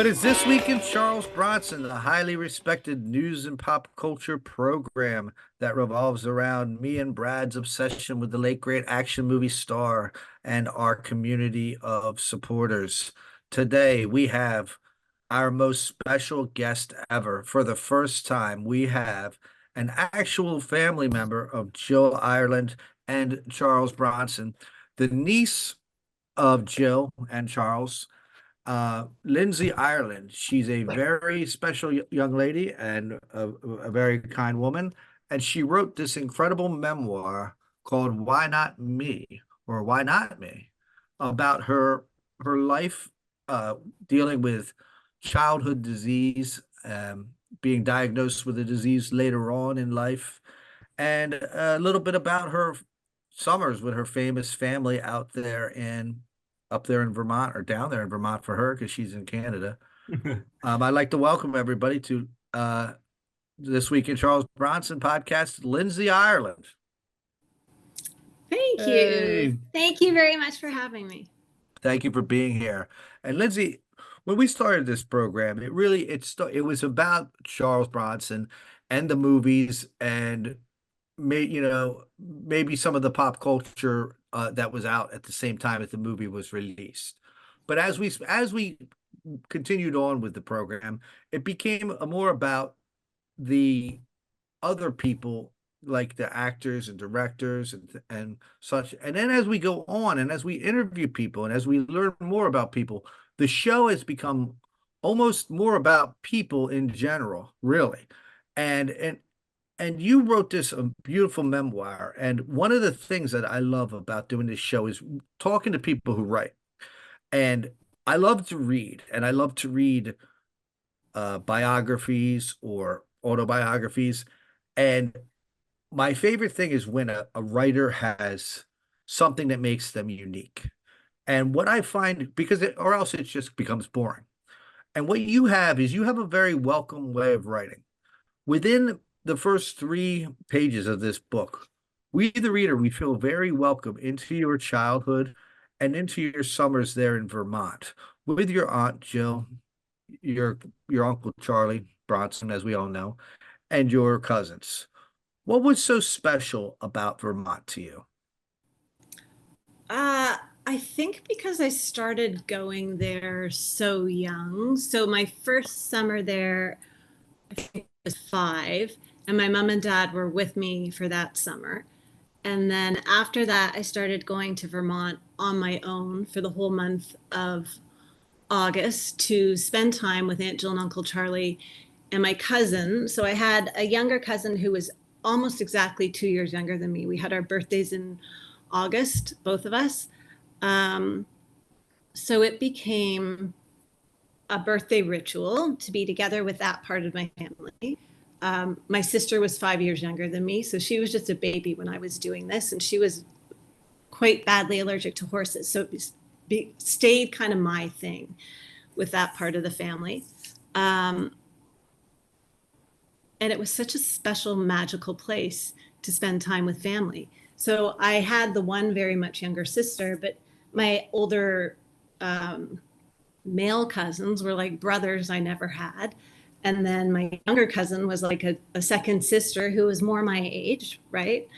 But it's This Week in Charles Bronson, a highly respected news and pop culture program that revolves around me and Brad's obsession with the late great action movie star and our community of supporters. Today, we have our most special guest ever. For the first time, we have an actual family member of Jill Ireland and Charles Bronson, the niece of Jill and Charles, Lindsay Ireland. She's a very special young lady and a very kind woman. And she wrote this incredible memoir called Why Not Me or Why Not Me about her life dealing with childhood disease, being diagnosed with a disease later on in life, and a little bit about her summers with her famous family out there in up there in Vermont or down there in Vermont for her because she's in Canada. I'd like to welcome everybody to This Week in Charles Bronson podcast, Lindsay Ireland. Thank you. Hey, Thank you very much for having me. thank you for being here. And Lindsay, when we started this program, it was about Charles Bronson and the movies and maybe some of the pop culture that was out at the same time that the movie was released. But as we continued on with the program, it became more about the other people, like the actors and directors and such. And then as we go on and as we interview people and as we learn more about people, the show has become almost more about people in general, really. And you wrote this beautiful memoir. And one of the things that I love about doing this show is talking to people who write. And I love to read, and I love to read biographies or autobiographies. And my favorite thing is when a writer has something that makes them unique. And what I find, or else it just becomes boring. And what you have is you have a very welcome way of writing. Within the first 3 pages of this book, we, the reader, we feel very welcome into your childhood and into your summers there in Vermont with your Aunt Jill, your your Uncle Charlie Bronson, as we all know, and your cousins. What was so special about Vermont to you? I think because I started going there so young. So my first summer there was 5, and my mom and dad were with me for that summer. And then after that, I started going to Vermont on my own for the whole month of August to spend time with Aunt Jill and Uncle Charlie and my cousin. So I had a younger cousin who was almost exactly 2 years younger than me. We had our birthdays in August, both of us. Um, so it became a birthday ritual to be together with that part of my family. My sister was 5 years younger than me, so she was just a baby when I was doing this, and she was quite badly allergic to horses. So it stayed kind of my thing with that part of the family. Um, and it was such a special, magical place to spend time with family. So I had the one very much younger sister, but my older um, male cousins were like brothers I never had. And then my younger cousin was like a second sister who was more my age, right?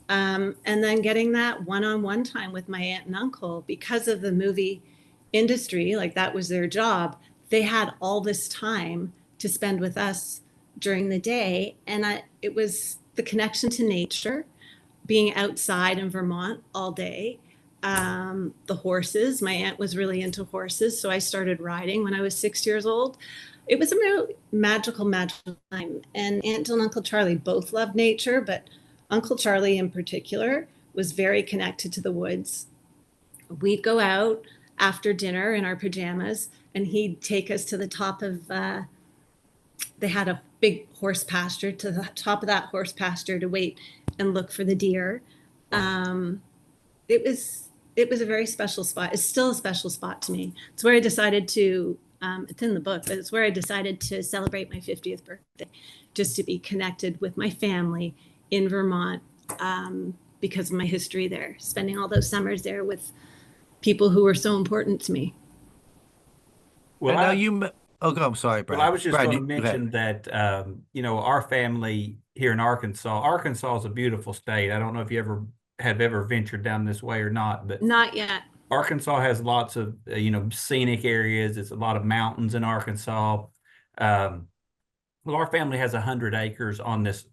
And then getting that one on one time with my aunt and uncle because of the movie industry, like that was their job. They had all this time to spend with us during the day. And it was the connection to nature, being outside in Vermont all day. The horses, my aunt was really into horses. So I started riding when I was 6 years old. It was a real magical, magical time. And Aunt Jill and Uncle Charlie both loved nature, but Uncle Charlie in particular was very connected to the woods. We'd go out after dinner in our pajamas, and he'd take us to the top of, they had a big horse pasture, to the top of that horse pasture to wait and look for the deer. Um, it was a very special spot. It's still a special spot to me. It's where I decided to, it's in the book, but it's where I decided to celebrate my 50th birthday, just to be connected with my family in Vermont, because of my history there, spending all those summers there with people who were so important to me. Well, And now I Oh, go, I'm sorry, Well, I Brad. was just Brad, going to you go ahead. mention that, our family here in Arkansas, Arkansas is a beautiful state. I don't know if you have ever ventured down this way or not, but Not yet. Arkansas has lots of, scenic areas. It's a lot of mountains in Arkansas. Um, well, our family has 100 acres on this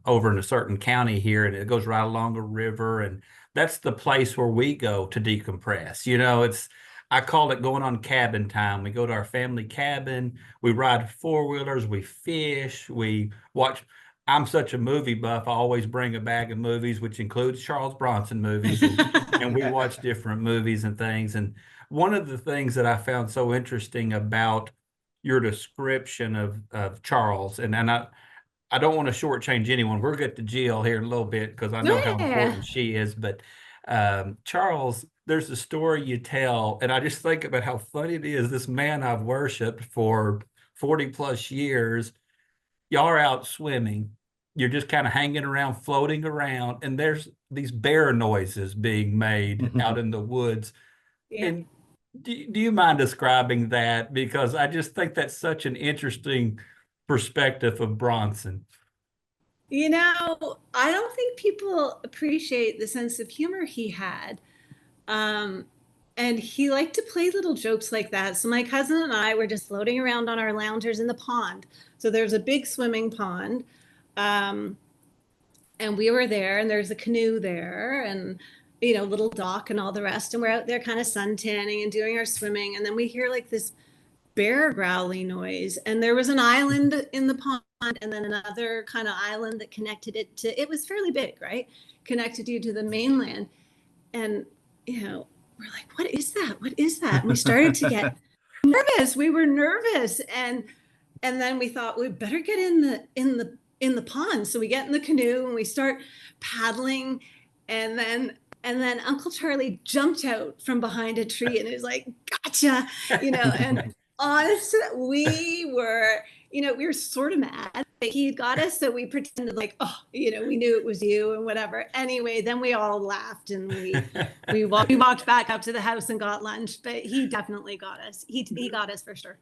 over in a certain county here, and it goes right along a river, and that's the place where we go to decompress. It's I call it going on cabin time. We go to our family cabin, we ride four-wheelers, we fish, we watch. I'm such a movie buff. I always bring a bag of movies, which includes Charles Bronson movies, and we watch different movies and things. And one of the things that I found so interesting about your description of Charles, and I don't want to shortchange anyone. We'll get to Jill here in a little bit because I know how Yeah. important she is. But Charles, there's a story you tell, and I just think about how funny it is. This man I've worshipped for 40 plus years, y'all are out swimming. You're just kind of hanging around, floating around, and there's these bear noises being made out in the woods. Yeah. And do you mind describing that? Because I just think that's such an interesting perspective of Bronson. I don't think people appreciate the sense of humor he had. Um, and he liked to play little jokes like that. So my cousin and I were just floating around on our loungers in the pond. So there's a big swimming pond. Um, and we were there, and there's a canoe there, and little dock and all the rest. And we're out there kind of sun tanning and doing our swimming. And then we hear like this bear growly noise. And there was an island in the pond, and then another kind of island that connected it to, it was fairly big, right? Connected you to the mainland. And, we're like, what is that? What is that? And we started to get nervous. We were nervous. And then we thought we better get in the pond. So we get in the canoe and we start paddling. And then Uncle Charlie jumped out from behind a tree and it was like, gotcha, and honestly, we were sort of mad that he got us. So we pretended like, oh, we knew it was you and whatever. Anyway, then we all laughed and we walked back up to the house and got lunch, but he definitely got us. He got us for sure.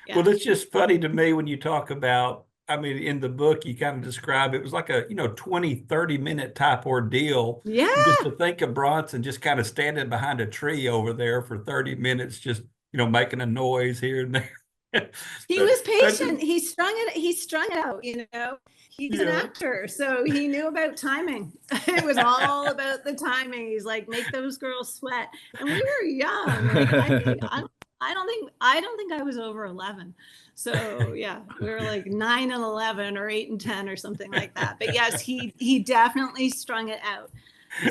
Yeah. Well, it's just funny to me when you talk about, I mean, in the book, you kind of describe it was like a, 20, 30-minute type ordeal. And just Yeah. to think of Bronson just kind of standing behind a tree over there for 30 minutes, just, making a noise here and there. He That, was that patient. He strung it out. He's an yeah. actor, so he knew about timing. It was all about the timing. He's like, make those girls sweat. And we were young. Like I don't think I was over 11. So yeah, we were like 9 and 11 or 8 and 10 or something like that. But yes, he definitely strung it out.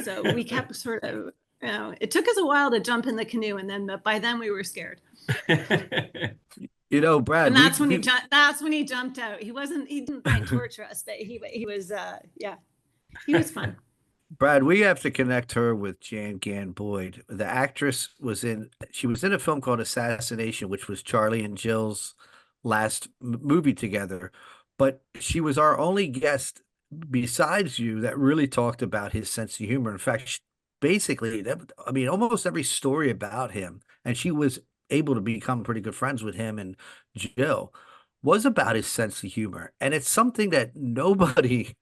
So we kept sort of, it took us a while to jump in the canoe, and then by then we were scared. Brad, And that's when he jumped out. He didn't try and torture us, but he was yeah, he was fun. Brad, we have to connect her with Jan Gann Boyd. The actress she was in a film called Assassination, which was Charlie and Jill's last movie together. But she was our only guest besides you that really talked about his sense of humor. In fact, basically, I mean, almost every story about him, and she was able to become pretty good friends with him and Jill, was about his sense of humor. And it's something that nobody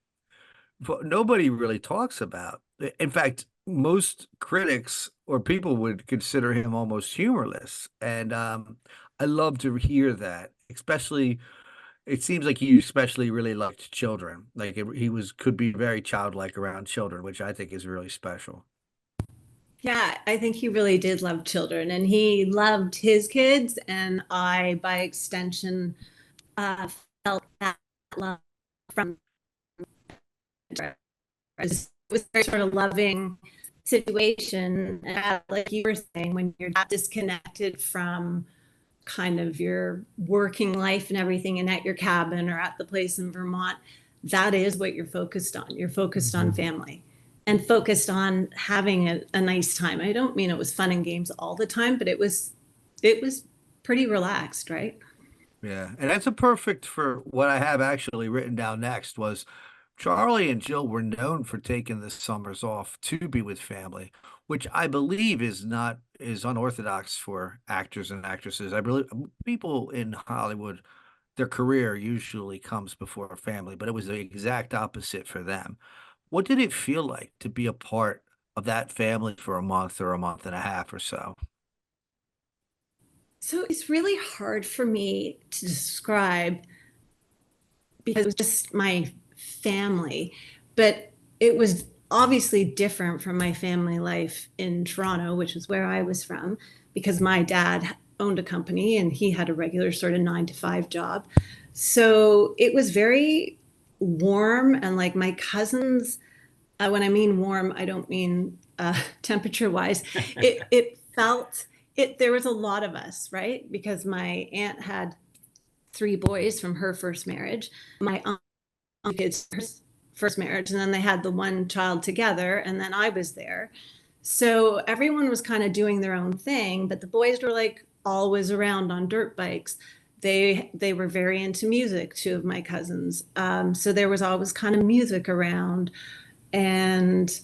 really talks about. In fact, most critics or people would consider him almost humorless. And I love to hear that, especially it seems like he especially really liked children. Like he could be very childlike around children, which I think is really special. Yeah, I think he really did love children, and he loved his kids, and I, by extension, uh, felt that love from. It was a very sort of loving situation, like you were saying, when you're disconnected from kind of your working life and everything, and at your cabin or at the place in Vermont, that is what you're focused on. You're focused on family and focused on having a nice time. I don't mean it was fun and games all the time, but it was pretty relaxed, right? Yeah, and that's a perfect for what I have actually written down next was Charlie and Jill were known for taking the summers off to be with family, which I believe is unorthodox for actors and actresses. I believe people in Hollywood, their career usually comes before family, but it was the exact opposite for them. What did it feel like to be a part of that family for a month or a month and a half or so? So it's really hard for me to describe because it was just my family, but it was obviously different from my family life in Toronto, which is where I was from, because my dad owned a company and he had a regular sort of 9 to 5 job. So it was very warm, and like my cousins, when I mean warm, I don't mean temperature wise. It felt it. There was a lot of us, right? Because my aunt had 3 boys from her first marriage. My uncle kids first marriage, and then they had the one child together, and then I was there. So everyone was kind of doing their own thing, but the boys were like always around on dirt bikes. They were very into music, 2 of my cousins. So there was always kind of music around, and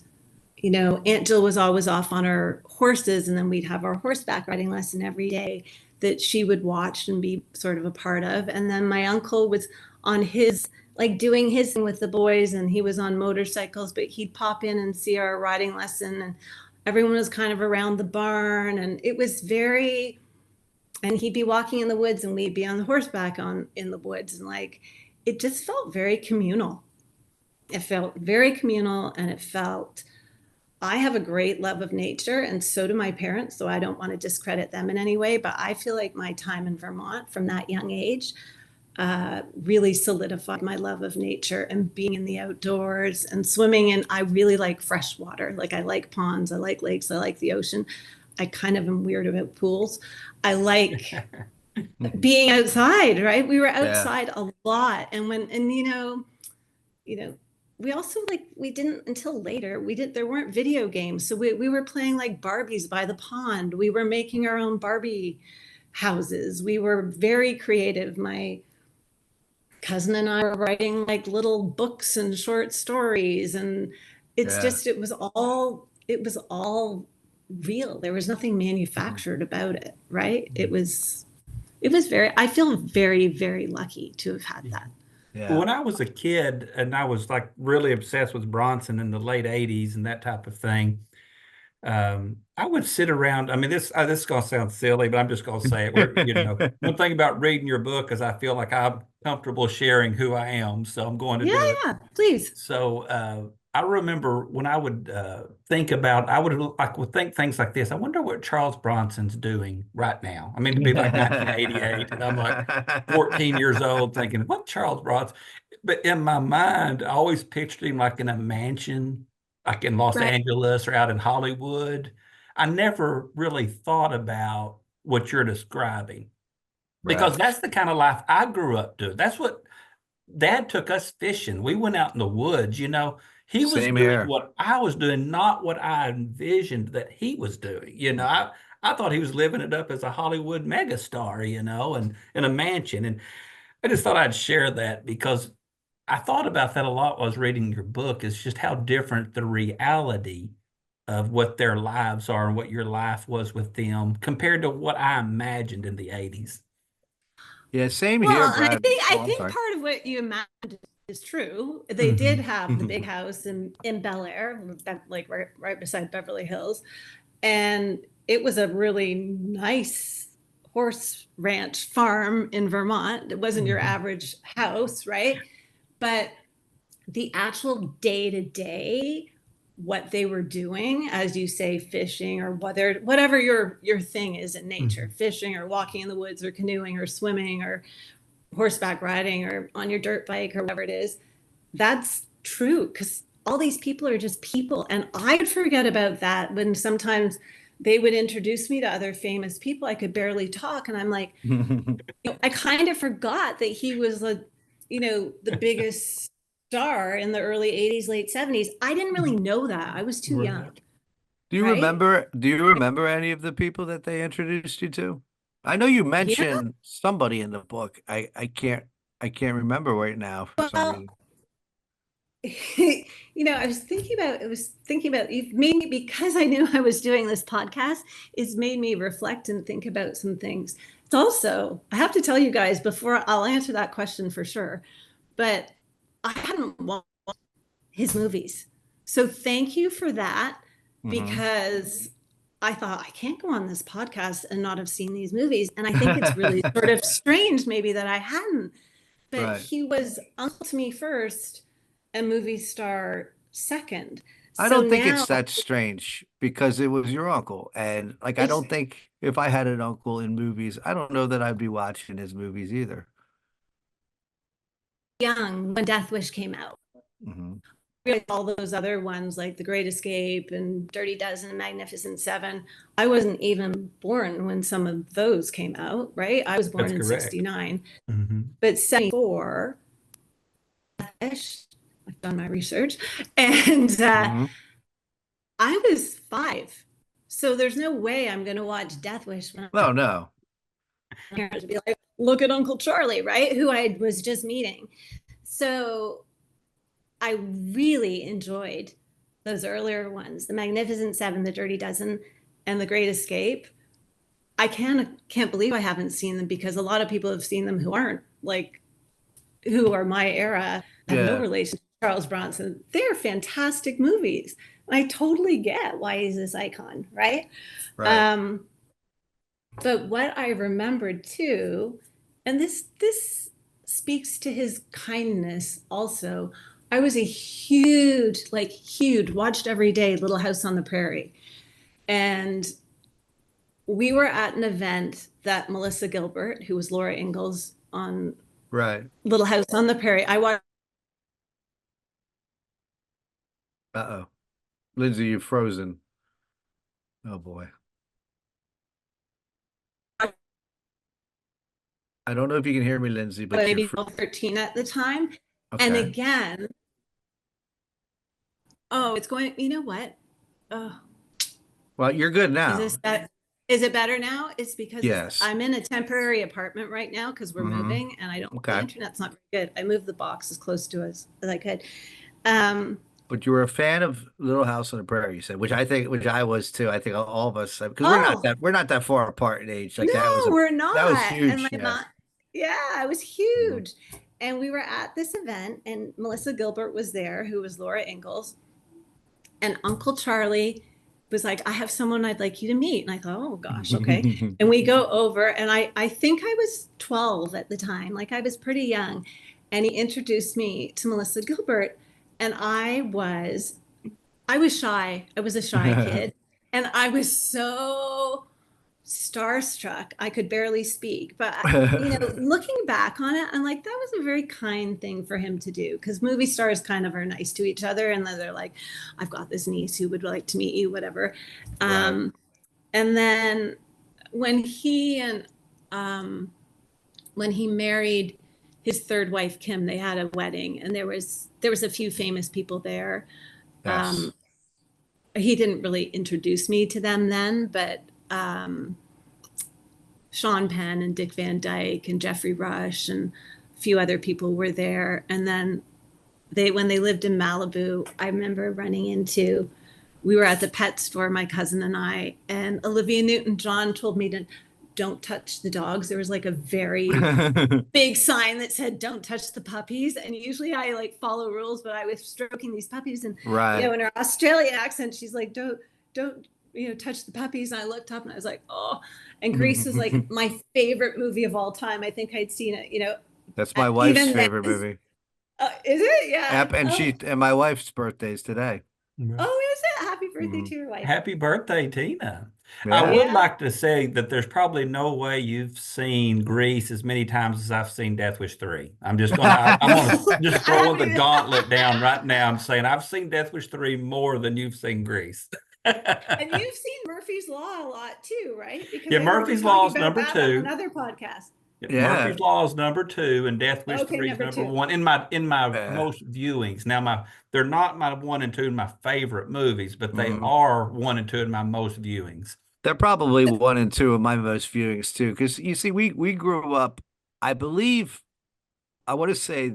Aunt Jill was always off on her horses, and then we'd have our horseback riding lesson every day that she would watch and be sort of a part of. And then my uncle was on his, like doing his thing with the boys, and he was on motorcycles, but he'd pop in and see our riding lesson, and everyone was kind of around the barn, and it was very, and he'd be walking in the woods and we'd be on the horseback on in the woods, and like it just felt very communal. It felt very communal, and it felt, I have a great love of nature, and so do my parents. So I don't want to discredit them in any way, but I feel like my time in Vermont from that young age really solidified my love of nature and being in the outdoors and swimming. And I really like fresh water. Like I like ponds, I like lakes, I like the ocean. I kind of am weird about pools. I like being outside, right? We were Yeah. outside a lot. And you know, we also like we didn't until later there weren't video games, so we were playing like Barbies by the pond. We were making our own Barbie houses. We were very creative. My cousin and I were writing like little books and short stories, and Yeah. it was all real. There was nothing Mhm. manufactured about it, right? It was very, I feel very, very lucky to have had that. Yeah. When I was a kid and I was like really obsessed with Bronson in the late 80s and that type of thing, I would sit around. I mean, this is gonna sound silly, but I'm just gonna say it. One thing about reading your book is I feel like I'm comfortable sharing who I am, so I'm going to Yeah, do it. yeah, please. So I remember when I would think about, would think things like this. I wonder what Charles Bronson's doing right now. I mean, it'd be like 1988, and I'm like 14 years old, thinking, what Charles Bronson? But in my mind, I always pictured him like in a mansion, like in Los Right, Angeles or out in Hollywood. I never really thought about what you're describing Right. because that's the kind of life I grew up doing. That's what Dad took us fishing. We went out in the woods, you know. He was Same doing here. what I was doing, not what I envisioned that he was doing. I thought he was living it up as a Hollywood megastar, and in a mansion. And I just thought I'd share that because I thought about that a lot while I was reading your book, is just how different the reality of what their lives are and what your life was with them compared to what I imagined in the 80s. Yeah, same here, well, I Brad. think I Oh, I'm think sorry. part of what you imagined is true. They did Mhm. have the big house in Bel Air, like right beside Beverly Hills, and it was a really nice horse ranch farm in Vermont. It wasn't your Mhm. average house, right? But the actual day to day, what they were doing, as you say, fishing, or whatever your thing is in nature, Mhm. fishing or walking in the woods or canoeing or swimming or horseback riding or on your dirt bike or whatever it is, that's true, because all these people are just people. And I'd forget about that when sometimes they would introduce me to other famous people. I could barely talk. And I'm like, I kind of forgot that he was the biggest star in the early 80s, late 70s. I didn't really know that. I was too young, Right. right? Do you remember any of the people that they introduced you to? I know you Yeah. mentioned somebody in the book. I can't remember right now for some Well, reason. I was thinking about you've made me, because I knew I was doing this podcast, it's made me reflect and think about some things. It's also, I have to tell you guys before I'll answer that question for sure, but I hadn't watched his movies. So thank you for that, Hmm. because I thought I can't go on this podcast and not have seen these movies. And I think it's really sort of strange maybe that I hadn't, but Right. he was uncle to me first and movie star second. I So don't think now it's that strange because it was your uncle. And like, I it's don't think if I had an uncle in movies, I don't know that I'd be watching his movies either. young when Death Wish came out. Hmm. Like all those other ones like The Great Escape and Dirty Dozen, Magnificent Seven. I wasn't even born when some of those came out, right? I was born That's in correct. 69, Hmm. but 74 ish. I've done my research. And Hmm. I was 5. So there's no way I'm going to watch Death Wish when No, no. parents would be like, look at Uncle Charlie, right? Who I was just meeting. So I really enjoyed those earlier ones, The Magnificent Seven, The Dirty Dozen, and The Great Escape. I can't believe I haven't seen them, because a lot of people have seen them who aren't like who are my era, have no Yeah. relation to Charles Bronson. They're fantastic movies. I totally get why he's this icon, right? Right. Um, but what I remembered too, and this speaks to his kindness also. I was a huge, watched every day Little House on the Prairie. And we were at an event that Melissa Gilbert, who was Laura Ingalls on Right. Little House on the Prairie, I watched. Uh-oh. Lindsay, you've frozen. Oh boy. I don't know if you can hear me, Lindsay, but you're Maybe fr 13 at the time. And okay. again, oh, it's going, you know what? Oh, Well, you're good is this now. that? Is it better now? It's because Yes. I'm in a temporary apartment right now because we're Hmm. moving and I don't, the Okay. internet's not very good. I moved the box as close to us as I could. Um, But you were a fan of Little House on the Prairie, you said, which I was too. I think all of us, because oh, we're not that far apart in age. Like no, we're that was not. And huge. my Yeah. mom, yeah, it was Mhm. huge. And we were at this event and Melissa Gilbert was there, who was Laura Ingalls. And Uncle Charlie was like, I have someone I'd like you to meet. And I thought, oh gosh, okay. And we go over, and I think I was 12 at the time, like I was pretty young. And he introduced me to Melissa Gilbert. And I was shy. I was a shy kid. And I was so starstruck. I could barely speak, but looking back on it, I'm like, that was a very kind thing for him to do, because movie stars kind of are nice to each other, and then they're like, I've got this niece who would like to meet you, whatever. Right. Um, and then when he and when he married his third wife Kim, they had a wedding, and there was a few famous people there. Yes. Um, he didn't really introduce me to them then, but Sean Penn and Dick Van Dyke and Jeffrey Rush and a few other people were there. And then when they lived in Malibu, I remember running into, we were at the pet store, my cousin and I, and Olivia Newton-John told me to don't touch the dogs. There was like a very big sign that said don't touch the puppies. And usually I like follow rules, but I was stroking these puppies, and Right. in her Australian accent, she's like, don't touch the puppies. And I looked up and I was like, oh. And Grease is like my favorite movie of all time. I think I'd seen it, That's my wife's even then. favorite movie. Is it? Yeah. Yep, and Oh, my wife's birthday's today. oh, is it? Happy birthday Hmm. to your wife. Happy birthday, Tina. I Yeah. would Yeah. like to say that there's probably no way you've seen Grease as many times as I've seen Death Wish 3. I'm gonna just throwing the Happy- gauntlet down right now. I'm saying I've seen Death Wish 3 more than you've seen Grease. And you've seen Murphy's Law a lot too, right? Because Yeah, I heard you Murphy's Law talking is about number that on two. another podcast. Yeah, Yeah. Murphy's Law is number 2, and Death Wish Okay, 3 is number number 2. 1 in my Yeah. most viewings. Now they're not my 1 and 2 in my favorite movies, but they Mhm. are 1 and 2 in my most viewings. They're probably 1 and 2 of my most viewings too. Because you see, we grew up, I believe, I want to say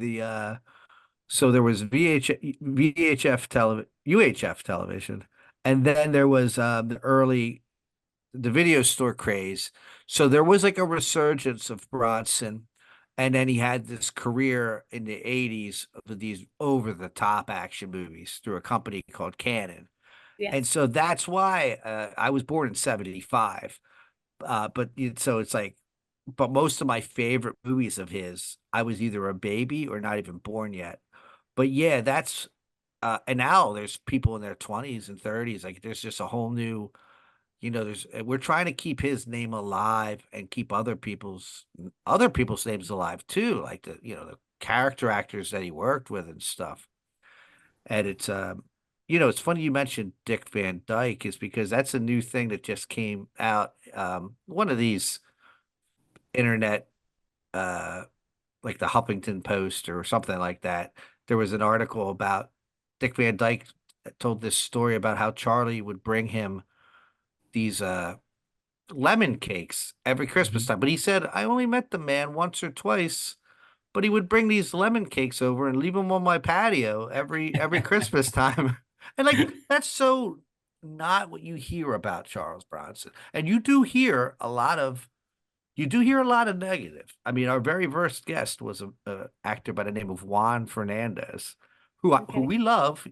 So there was VHF television, UHF television, and then there was the video store craze. So there was like a resurgence of Bronson, and then he had this career in the 80s with these over the top action movies through a company called Canon. And Yes. so that's why I was born in 75. So it's like, but most of my favorite movies of his, I was either a baby or not even born yet. But yeah, and now there's people in their 20s and 30s. Like there's just a whole new, we're trying to keep his name alive and keep other people's names alive too, like the character actors that he worked with and stuff. And it's funny you mentioned Dick Van Dyke is because that's a new thing that just came out. One of these internet, uh, like the Huffington Post or something like that. There was an article about Dick Van Dyke that told this story about how Charlie would bring him these lemon cakes every Christmas Mhm. time. But he said, I only met the man once or twice, but he would bring these lemon cakes over and leave them on my patio every Christmas time. And like that's so not what you hear about Charles Bronson. And you do hear a lot of negative. I mean, our very first guest was a actor by the name of Juan Fernandez, who Okay. we love,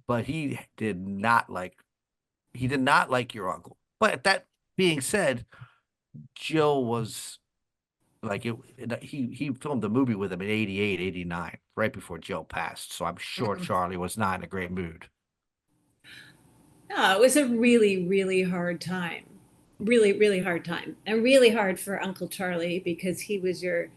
but he did not like your uncle. But that being said, Jill was like he filmed a movie with him in 88, 89, right before Jill passed. So I'm sure Mm. Charlie was not in a great mood. No, it was a really, really hard time. Really, really hard time. And really hard for Uncle Charlie because he was your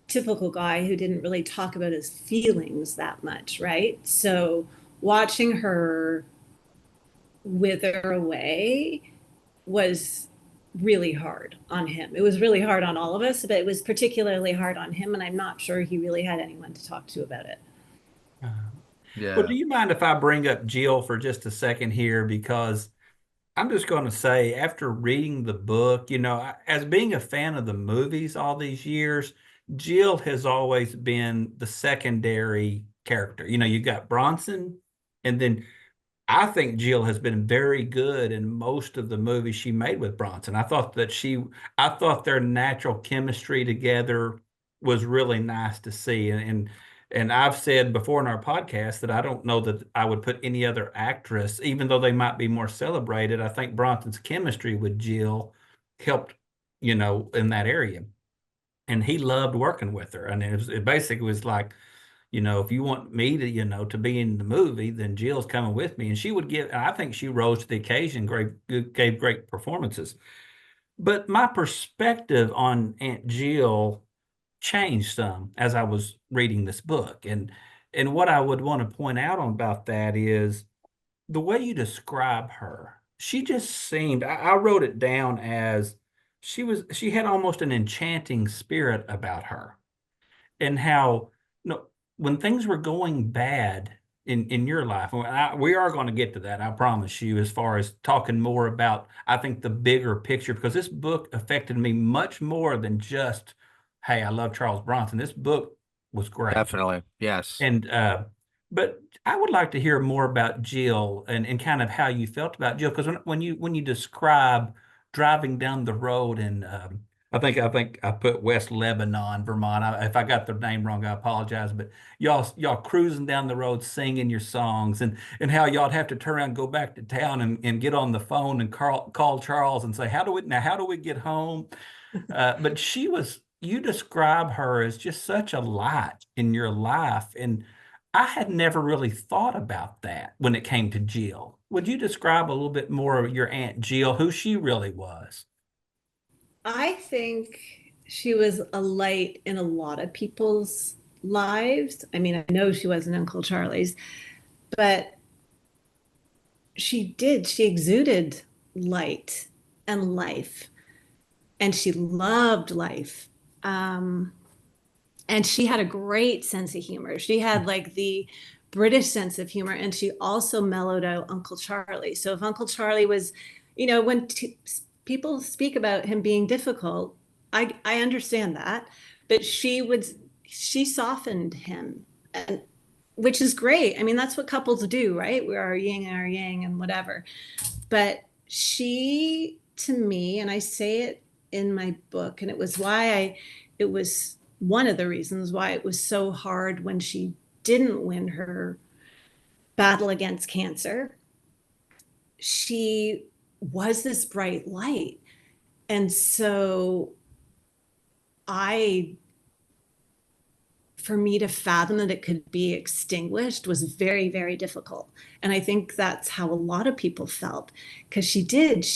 typical guy who didn't really talk about his feelings that much, right? So watching her wither away was really hard on him. It was really hard on all of us, but it was particularly hard on him. And I'm not sure he really had anyone to talk to about it. Uh, Well, Yeah, do you mind if I bring up Jill for just a second here? Because I'm just going to say, after reading the book, as being a fan of the movies all these years, Jill has always been the secondary character. You got Bronson, and then I think Jill has been very good in most of the movies she made with Bronson. I thought their natural chemistry together was really nice to see. And I've said before in our podcast that I don't know that I would put any other actress, even though they might be more celebrated. I think Bronson's chemistry with Jill helped, in that area. And he loved working with her. And it basically was like, if you want me to, to be in the movie, then Jill's coming with me. And I think she rose to the occasion, gave great performances. But my perspective on Aunt Jill changed some as I was reading this book. And what I would want to point out about that is the way you describe her. She just seemed, I wrote it down as she had almost an enchanting spirit about her and how when things were going bad in your life, we are going to get to that, I promise you, as far as talking more about, I think, the bigger picture, because this book affected me much more than just, hey, I love Charles Bronson. This book was great. definitely. Yes. And but I would like to hear more about Jill and kind of how you felt about Jill, because when you describe driving down the road and I think I put West Lebanon, Vermont. If I got the name wrong, I apologize. But y'all cruising down the road singing your songs and how y'all'd have to turn around, go back to town and get on the phone and call Charles and say, how do we get home? But you describe her as just such a light in your life. And I had never really thought about that when it came to Jill. Would you describe a little bit more of your Aunt Jill, who she really was? I think she was a light in a lot of people's lives. I mean, I know she wasn't Uncle Charlie's, but she exuded light and life, and she loved life. Um, and she had a great sense of humor. She had like the British sense of humor, and she also mellowed out Uncle Charlie. So if Uncle Charlie was, when people speak about him being difficult, I understand that, but she softened him, and which is great. I mean, that's what couples do, right? We're our yin and our yang and whatever. But she, to me, and I say it in my book, and it was one of the reasons why it was so hard when she didn't win her battle against cancer. She was this bright light. And so I, for me to fathom that it could be extinguished was very, very difficult. And I think that's how a lot of people felt because she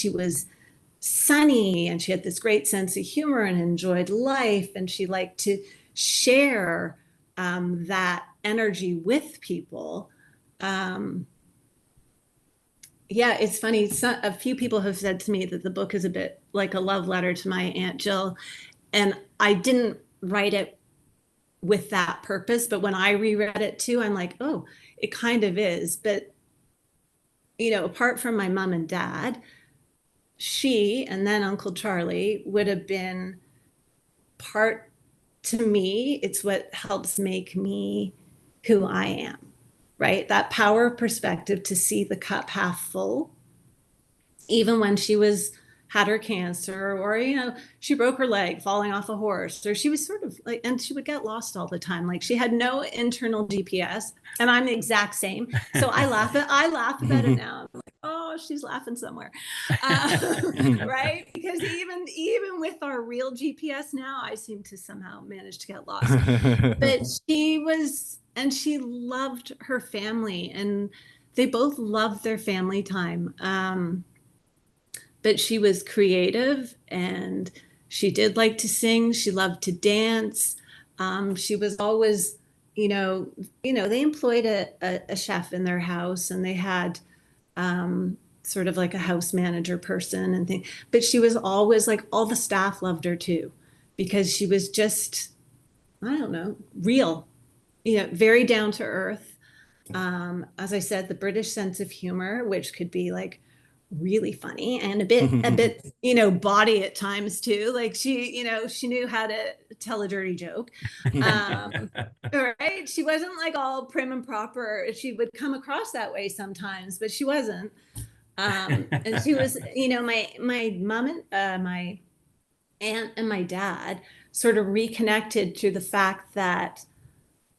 was sunny and she had this great sense of humor and enjoyed life. And she liked to share that energy with people. Um, yeah, it's funny. A few people have said to me that the book is a bit like a love letter to my Aunt Jill. And I didn't write it with that purpose. But when I reread it too, I'm like, oh, it kind of is. But, apart from my mom and dad, she and then Uncle Charlie would have been part to me. It's what helps make me who I am, right? That power of perspective to see the cup half full, even when she had her cancer, or she broke her leg falling off a horse, or she was sort of like, and she would get lost all the time, like she had no internal GPS. And I'm the exact same, so I laugh about it now. I'm like, oh, she's laughing somewhere. Right, because even with our real GPS now, I seem to somehow manage to get lost. But she loved her family, and they both loved their family time. But she was creative, and she did like to sing. She loved to dance. She was always, they employed a chef in their house, and they had sort of like a house manager person and thing. But she was always like, all the staff loved her too, because she was just, I don't know, real, very down to earth. As I said, the British sense of humor, which could be like really funny and a bit, body at times too. Like she knew how to tell a dirty joke. Right. She wasn't like all prim and proper. She would come across that way sometimes, but she wasn't. And she was, my mom and my aunt and my dad sort of reconnected through the fact that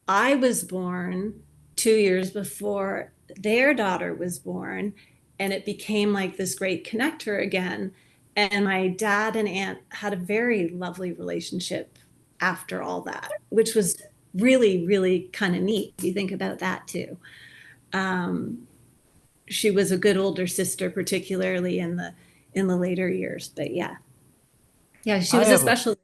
I was born 2 years before their daughter was born, and it became like this great connector again. And my dad and aunt had a very lovely relationship after all that, which was really, really kind of neat if you think about that too. Um, she was a good older sister, particularly in the later years. But yeah, yeah, she I was a have a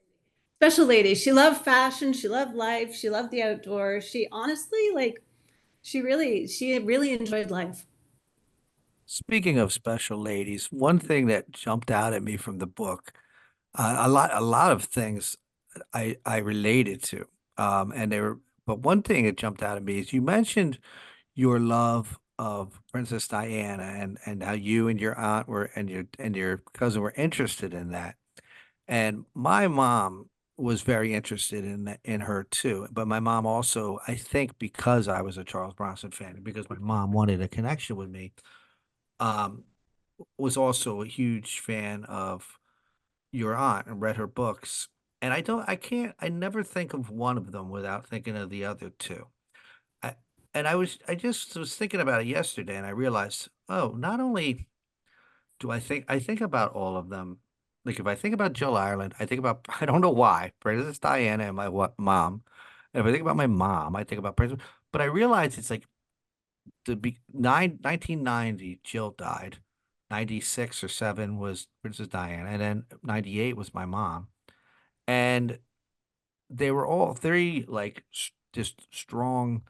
special lady. She loved fashion. She loved life. She loved the outdoors. She honestly, like, she really enjoyed life. Speaking of special ladies, one thing that jumped out at me from the book, a lot of things I related to, and they were, but one thing that jumped out at me is you mentioned your love of Princess Diana and how you and your aunt were and your cousin were interested in that. And my mom was very interested in her too. But my mom also, I think because I was a Charles Bronson fan, and because my mom wanted a connection with me, um, was also a huge fan of your aunt and read her books. And I never think of one of them without thinking of the other two. I, and I just was thinking about it yesterday and I realized, oh, not only I think about all of them. Like if I think about Jill Ireland, I think about, I don't know why, Princess Diana and my mom. And if I think about my mom, I think about Princess, but I realize it's like 1990, Jill died. 96 or 7 was Princess Diana, and then 98 was my mom. And they were all three like just strong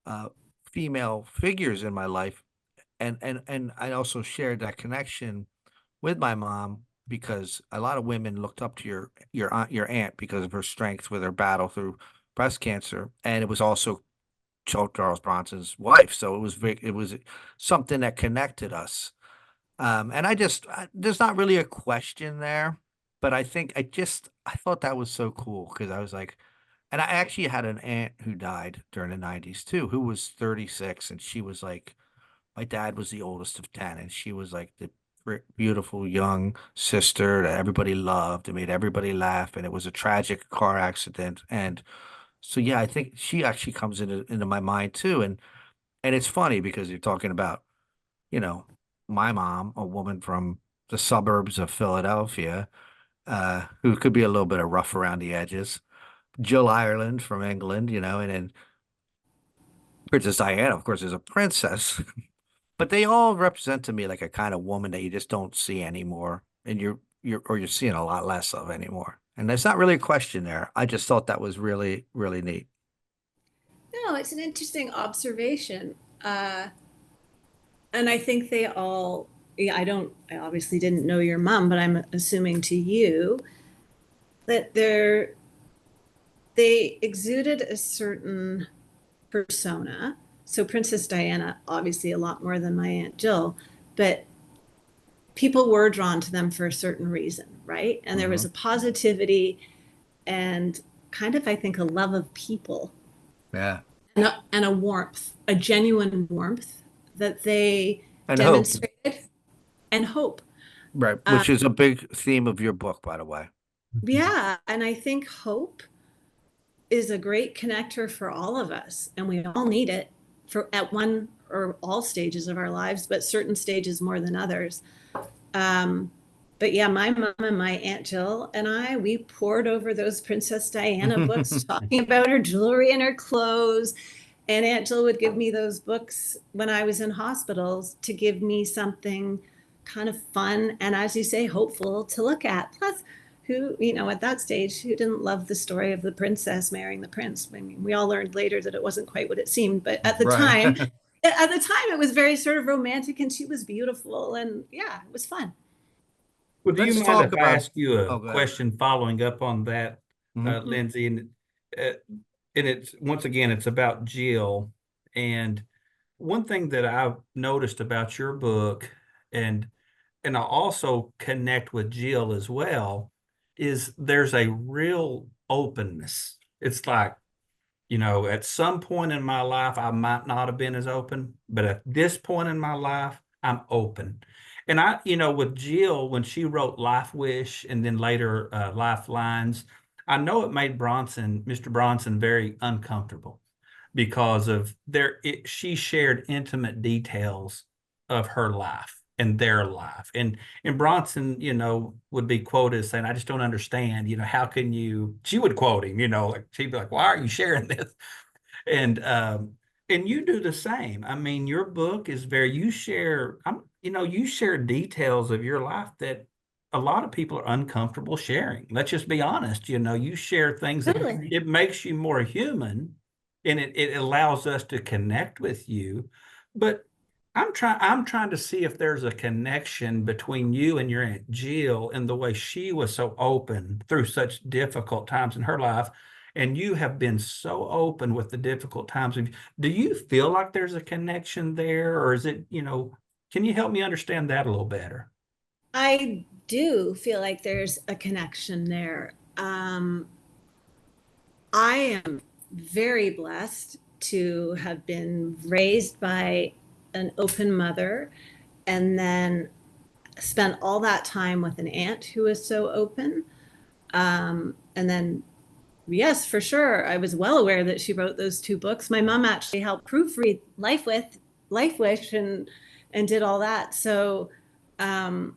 uh female figures in my life. And I also shared that connection with my mom because a lot of women looked up to your aunt because of her strength with her battle through breast cancer, and it was also Charles Bronson's wife. So it was something that connected us. And there's not really a question there, but I think I thought that was so cool because I was like, And I actually had an aunt who died during the 90s too, who was 36, and she was like, my dad was the oldest of 10, and she was like the beautiful young sister that everybody loved and made everybody laugh, and it was a tragic car accident. And so yeah, I think she actually comes into my mind too. And it's funny because you're talking about, you know, my mom, a woman from the suburbs of Philadelphia, who could be a little bit of rough around the edges. Jill Ireland from England, and then Princess Diana, of course, is a princess. But they all represent to me like a kind of woman that you just don't see anymore, and you're seeing a lot less of anymore. And there's not really a question there. I just thought that was really, really neat. No, it's an interesting observation. And I think they all, yeah, I obviously didn't know your mom, but I'm assuming to you that they exuded a certain persona. So Princess Diana, obviously a lot more than my Aunt Jill, but people were drawn to them for a certain reason, right? And there was Hmm. a positivity and kind of, I think, a love of people Yeah. and a warmth, a genuine warmth that they And hope, demonstrated and hope. right? Uh, Which is a big theme of your book, by the way. yeah. And I think hope is a great connector for all of us. And we all need it for at one or all stages of our lives, but certain stages more than others. Um, but yeah, my mom and my Aunt Jill and we poured over those Princess Diana books, talking about her jewelry and her clothes. And Aunt Jill would give me those books when I was in hospitals to give me something kind of fun and, as you say, hopeful to look at. Plus, at that stage, who didn't love the story of the princess marrying the prince? I mean, we all learned later that it wasn't quite what it seemed, but Right. at the time, it was very sort of romantic and she was beautiful. And yeah, it was fun. Well, do you Let's mind talk if I about. ask you a Oh, go ahead. question following up on that, Hmm. Lindsay? Uh, and it's once again, it's about Jill. And one thing that I've noticed about your book, and I also connect with Jill as well, is there's a real openness. It's like, at some point in my life, I might not have been as open, but at this point in my life, I'm open. And with Jill, when she wrote Life Wish and then later Lifelines, I know it made Mr. Bronson, very uncomfortable because of she shared intimate details of her life and their life. And Bronson, would be quoted as saying, I just don't understand, how can you, she would quote him, like she'd be like, why are you sharing this? And and you do the same. I mean, your book is you share details of your life that a lot of people are uncomfortable sharing. Let's just be honest. You share things that Totally. it makes you more human, and it allows us to connect with you. But I'm trying to see if there's a connection between you and your Aunt Jill and the way she was so open through such difficult times in her life. And you have been so open with the difficult times. Do you feel like there's a connection there, or is it, can you help me understand that a little better? I do feel like there's a connection there. I am very blessed to have been raised by an open mother and then spent all that time with an aunt who was so open. And then, yes, for sure, I was well aware that she wrote those two books. My mom actually helped proofread Life Wish, and did all that. So um,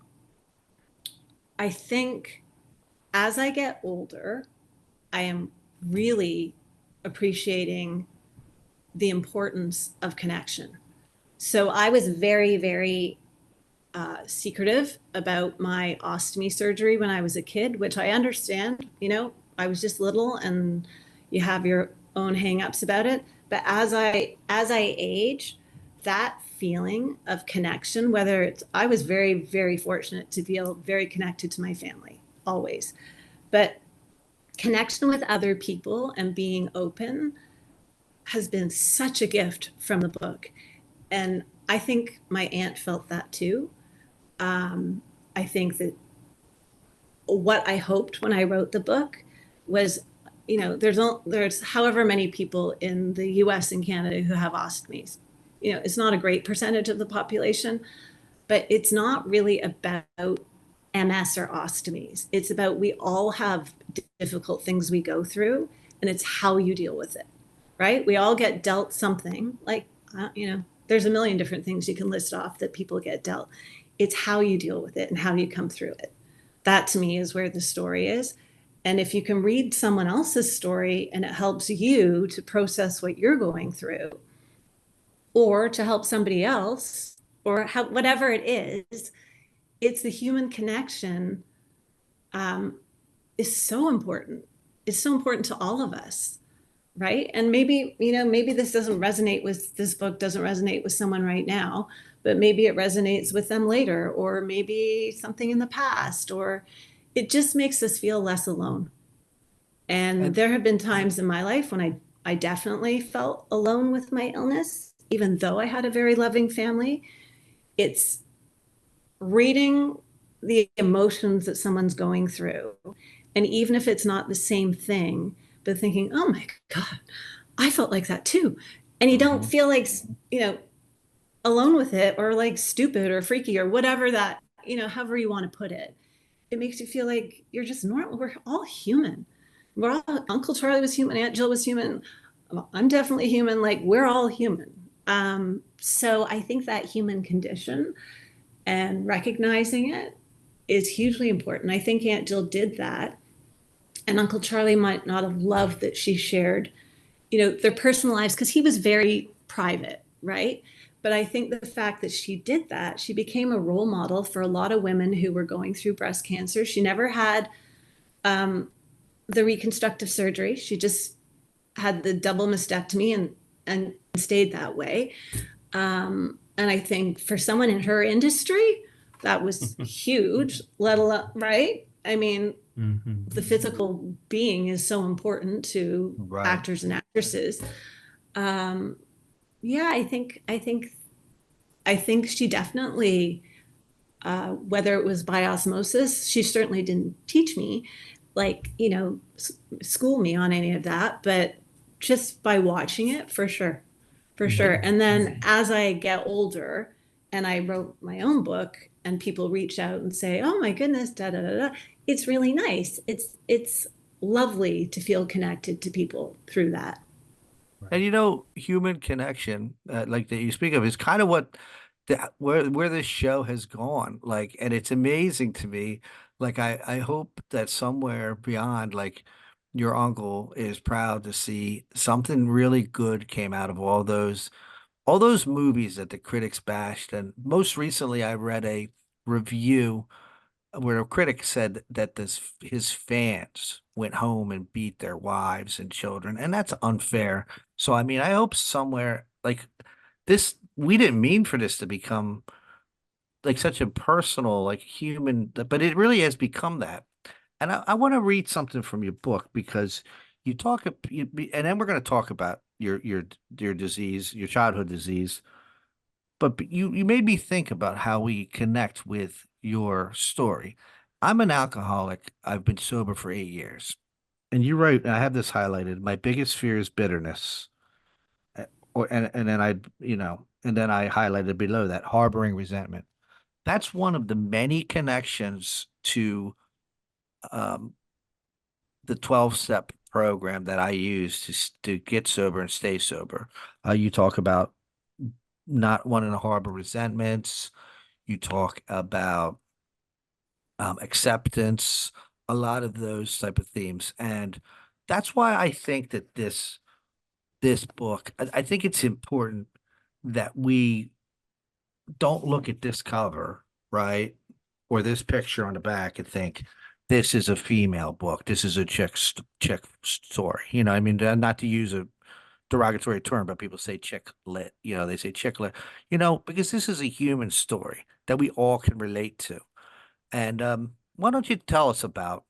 I think as I get older, I am really appreciating the importance of connection. So I was very, very secretive about my ostomy surgery when I was a kid, which I understand. I was just little, and you have your own hangups about it. But as I age, that feeling of connection, whether it's I was very, very fortunate to feel very connected to my family always, but connection with other people and being open has been such a gift from the book. And I think my aunt felt that too. I think that what I hoped when I wrote the book was, there's however many people in the US and Canada who have ostomies. It's not a great percentage of the population, but it's not really about MS or ostomies. It's about, we all have difficult things we go through, and it's how you deal with it, right? We all get dealt something, like, there's a million different things you can list off that people get dealt. It's how you deal with it and how you come through it. That to me is where the story is. And if you can read someone else's story and it helps you to process what you're going through, or to help somebody else, or whatever it is, it's the human connection, um, is so important. It's so important to all of us, right? And maybe this book doesn't resonate with someone right now, but maybe it resonates with them later, or maybe something in the past, or it just makes us feel less alone. And And there have been times in my life when I definitely felt alone with my illness, even though I had a very loving family. It's reading the emotions that someone's going through. And even if it's not the same thing, but thinking, oh my God, I felt like that too. And you don't Mhm. feel like, you know, alone with it, or like stupid or freaky or whatever that, however you want to put it. It makes you feel like you're just normal. We're all human. Uncle Charlie was human. Aunt Jill was human. I'm definitely human. Like, we're all human. So I think that human condition and recognizing it is hugely important. I think Aunt Jill did that. And Uncle Charlie might not have loved that she shared, their personal lives, because he was very private, right? But I think the fact that she did that, she became a role model for a lot of women who were going through breast cancer. She never had the reconstructive surgery. She just had the double mastectomy and stayed that way. And I think for someone in her industry, that was huge, let alone, right? I mean, Mhm. the physical being is so important to Right. actors and actresses. Um, yeah, I think she definitely, whether it was by osmosis, she certainly didn't teach me, like, school me on any of that, but just by watching it, for sure, for sure. Mhm. And then as I get older and I wrote my own book and people reach out and say, oh my goodness, da da da da, it's really nice. It's lovely to feel connected to people through that. And human connection, like that you speak of, is kind of what where this show has gone. Like, and it's amazing to me. Like, I hope that somewhere beyond, like, your uncle is proud to see something really good came out of all those movies that the critics bashed. And most recently, I read a review where a critic said that his fans went home and beat their wives and children, and that's unfair. So I mean, I hope somewhere, like, this, we didn't mean for this to become like such a personal, like, human, but it really has become that. And I want to read something from your book, because you talk, and then we're going to talk about your disease, your childhood disease. But you made me think about how we connect with your story. I'm an alcoholic. I've been sober for 8 years. And you write, and I have this highlighted, my biggest fear is bitterness. And then and then I highlighted below that, harboring resentment. That's one of the many connections to um, the 12-step program that I use to get sober and stay sober. You talk about not wanting to harbor resentments. You talk about acceptance, a lot of those type of themes. And that's why I think that this book, I think it's important that we don't look at this cover, right? Or this picture on the back and think this is a female book. This is a chick story. I mean, not to use a derogatory term, but people say chick lit. They say chick lit. Because this is a human story that we all can relate to. And why don't you tell us about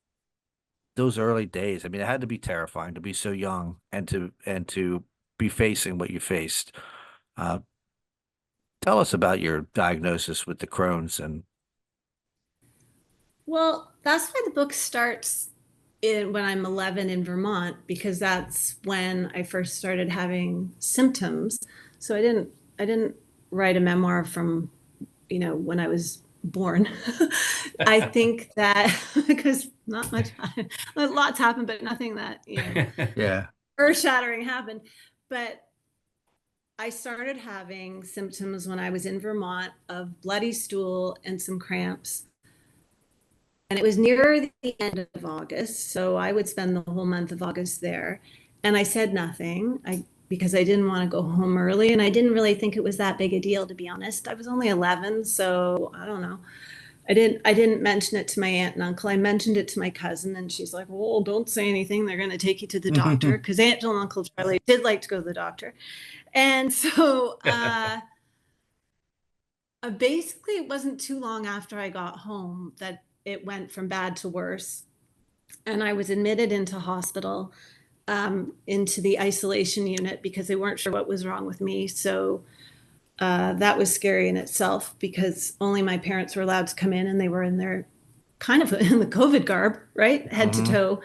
those early days? I mean, it had to be terrifying to be so young and to be facing what you faced. Uh, Tell us about your diagnosis with the Crohn's and Well, that's why the book starts when I'm 11 in Vermont, because that's when I first started having symptoms. So I didn't write a memoir from, when I was born. I think that because not much, lots happened, but nothing that, Yeah. earth shattering happened. But I started having symptoms when I was in Vermont of bloody stool and some cramps. And it was near the end of August, so I would spend the whole month of August there. And I said nothing, because I didn't want to go home early, and I didn't really think it was that big a deal, to be honest. I was only 11, so I don't know. I didn't mention it to my aunt and uncle. I mentioned it to my cousin, and she's like, "Well, don't say anything. They're going to take you to the doctor," because Aunt Jill and Uncle Charlie did like to go to the doctor. And so basically, it wasn't too long after I got home that it went from bad to worse. And I was admitted into hospital, into the isolation unit, because they weren't sure what was wrong with me. So that was scary in itself, because only my parents were allowed to come in, and they were in their kind of in the COVID garb, right? Head to Hmm. toe,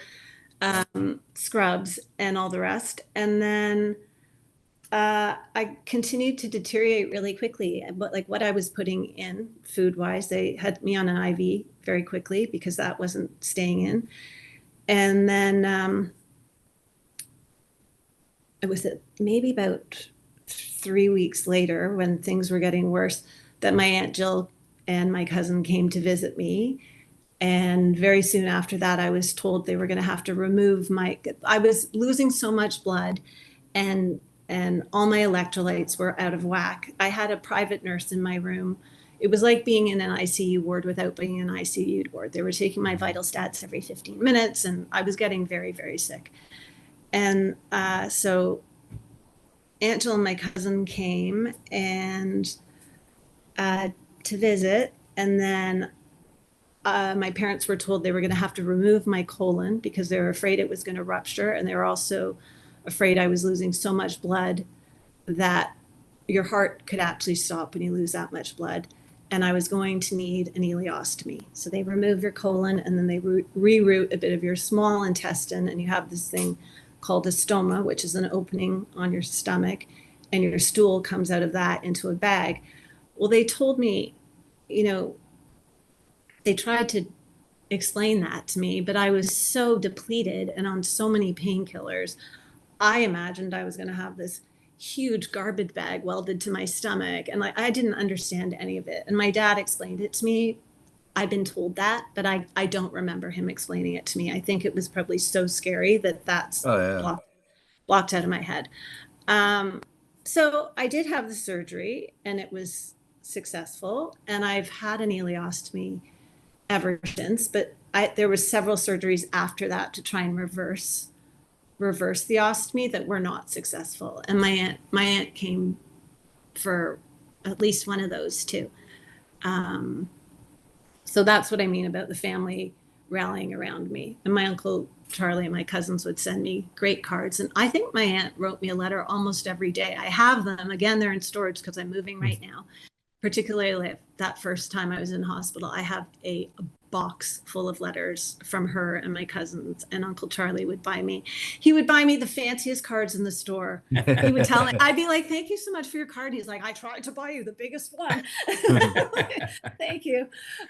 scrubs and all the rest. And then I continued to deteriorate really quickly. But like what I was putting in food wise, they had me on an IV very quickly because that wasn't staying in. And then it was maybe about 3 weeks later, when things were getting worse, that my Aunt Jill and my cousin came to visit me. And very soon after that, I was told they were going to have to remove I was losing so much blood, and all my electrolytes were out of whack. I had a private nurse in my room. It was like being in an ICU ward without being in an ICU ward. They were taking my vital stats every 15 minutes, and I was getting very, very sick. And so Aunt Jill and my cousin came and uh, to visit, and then my parents were told they were going to have to remove my colon because they were afraid it was going to rupture, and they were also afraid I was losing so much blood that your heart could actually stop when you lose that much blood, and I was going to need an ileostomy. So they remove your colon, and then they reroute a bit of your small intestine, and you have this thing called a stoma, which is an opening on your stomach, and your stool comes out of that into a bag. Well, they told me, you know, they tried to explain that to me, but I was so depleted and on so many painkillers. I imagined I was going to have this huge garbage bag welded to my stomach, and like I didn't understand any of it. And my dad explained it to me. I've been told that, but I don't remember him explaining it to me. I think it was probably so scary that that's Oh yeah. blocked out of my head. Um, so I did have the surgery, and it was successful, and I've had an ileostomy ever since. But there was several surgeries after that to try and reverse the ostomy that were not successful. And my aunt came for at least one of those too. Um, so that's what I mean about the family rallying around me. And my uncle Charlie and my cousins would send me great cards. And I think my aunt wrote me a letter almost every day. I have them. Again, they're in storage because I'm moving right now. Particularly that first time I was in hospital, I have a box full of letters from her and my cousins. And Uncle Charlie would buy me. He would buy me the fanciest cards in the store. He would tell me, I'd be like, "Thank you so much for your card." He's like, "I tried to buy you the biggest one." Thank you.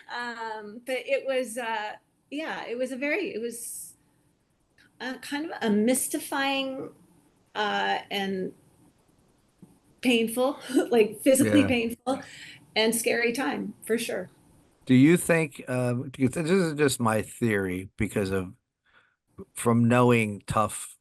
But it was, yeah, it was kind of a mystifying and painful, like physically Yeah. painful and scary time for sure. Do you think, because this is just my theory because of from knowing tough,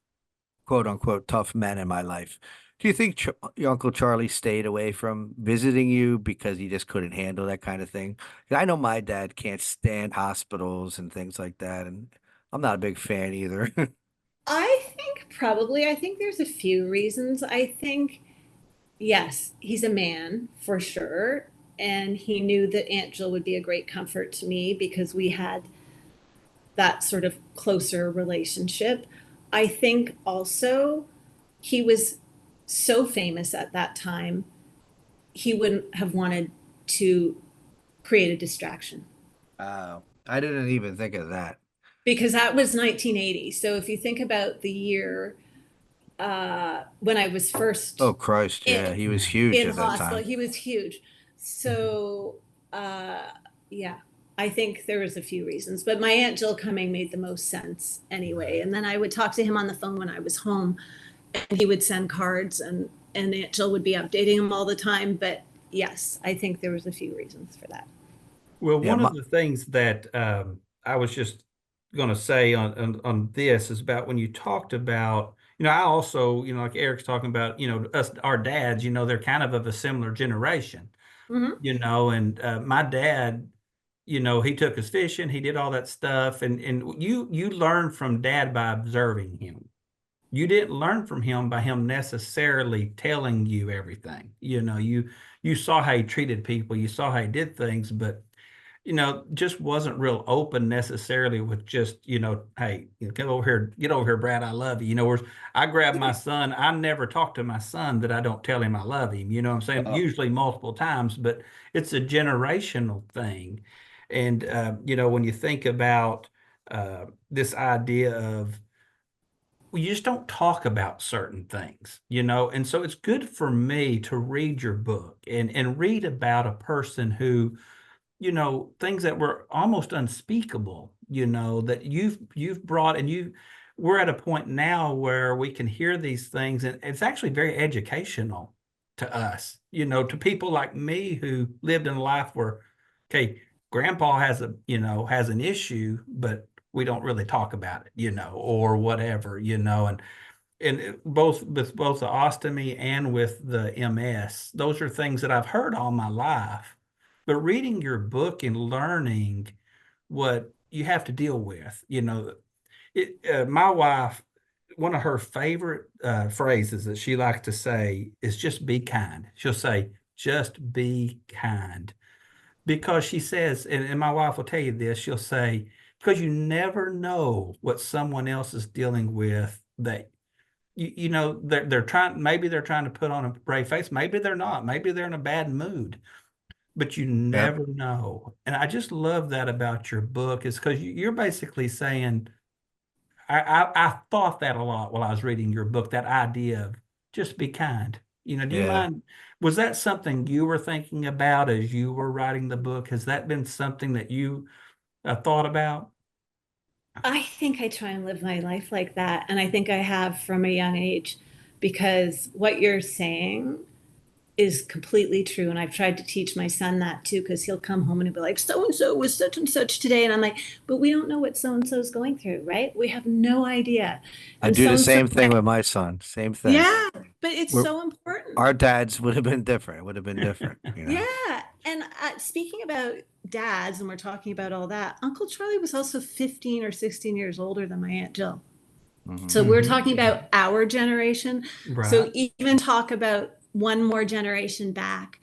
quote unquote, tough men in my life. Do you think your Uncle Charlie stayed away from visiting you because he just couldn't handle that kind of thing? 'Cause I know my dad can't stand hospitals and things like that, and I'm not a big fan either. I think there's a few reasons. I think, yes, he's a man for sure. And he knew that Aunt Jill would be a great comfort to me because we had that sort of closer relationship. I think also he was so famous at that time, he wouldn't have wanted to create a distraction. I didn't even think of that. because that was 1980. So if you think about the year when I was Oh first Christ, in, yeah, he was Yeah. huge in at that hospital, time. he was huge. So yeah, I think there was a few reasons, but my Aunt Jill coming made the most sense anyway. And then I would talk to him on the phone when I was home, and he would send cards, and Aunt Jill would be updating him all the time. But yes, I think there was a few reasons for that. Well, Yeah, one of the things that I was just going to say on this is about when you talked about, I also, like Eric's talking about, us, our dads, they're kind of a similar generation, Mm-hmm. and my dad, he took us fishing, he did all that stuff, and you learn from dad by observing him. You didn't learn from him by him necessarily telling you everything. You saw how he treated people, you saw how he did things, but just wasn't real open necessarily with just, hey, get over here, Brad, I love you. Where I grab my son, I never talk to my son that I don't tell him I love him. You know what I'm saying? uh, Usually multiple times, but it's a generational thing. And, when you think about this idea of, well, you just don't talk about certain things, and so it's good for me to read your book and read about a person who, things that were almost unspeakable, that you've brought, and we're at a point now where we can hear these things, and it's actually very educational to us, to people like me who lived in a life where, okay, grandpa has an issue, but we don't really talk about it, or whatever, both with both the ostomy and with the MS, those are things that I've heard all my life. But reading your book and learning what you have to deal with, my wife, one of her favorite phrases that she likes to say is just be kind. She'll say, just be kind. Because she says, and my wife will tell you this, she'll say, because you never know what someone else is dealing with that they're trying, maybe they're trying to put on a brave face, maybe they're not, maybe they're in a bad mood, but you yep, never know. And I just love that about your book, is because you're basically saying, I thought that a lot while I was reading your book, that idea of just be kind. Do you yeah. mind, was that something you were thinking about as you were writing the book? Has that been something that you thought about? I think I try and live my life like that. And I think I have from a young age, because what you're saying is completely true. And I've tried to teach my son that too, because he'll come home and he'll be like, so and so was such and such today. And I'm like, but we don't know what so and so is going through, right? We have no idea. I And do so the and so, same thing with my son. Same thing. yeah, but it's We're, so important. our dads would have been different. It would have been different. Yeah. And speaking about dads, and we're talking about all that, Uncle Charlie was also 15 or 16 years older than my Aunt Jill. Hmm. So we're Hmm. talking about our generation. Right. So even talk about one more generation back.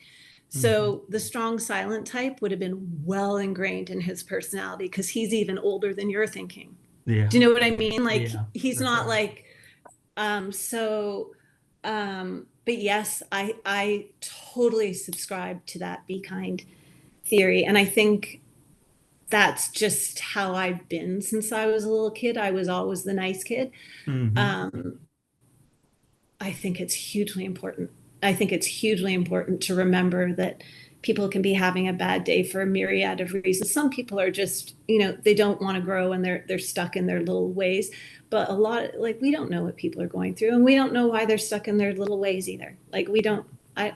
Hmm. So the strong silent type would have been well ingrained in his personality, because he's even older than you're thinking. Do Yeah. you know what I mean? Like Yeah. he's That's not right. like so but yes, I totally subscribe to that be kind theory. And I think that's just how I've been since I was a little kid. I was always the nice kid. Hmm. Um, I think it's hugely important. I think it's hugely important to remember that people can be having a bad day for a myriad of reasons. Some people are just, they don't want to grow, and they're stuck in their little ways. But a lot, like, we don't know what people are going through, and we don't know why they're stuck in their little ways either. Like, we don't. I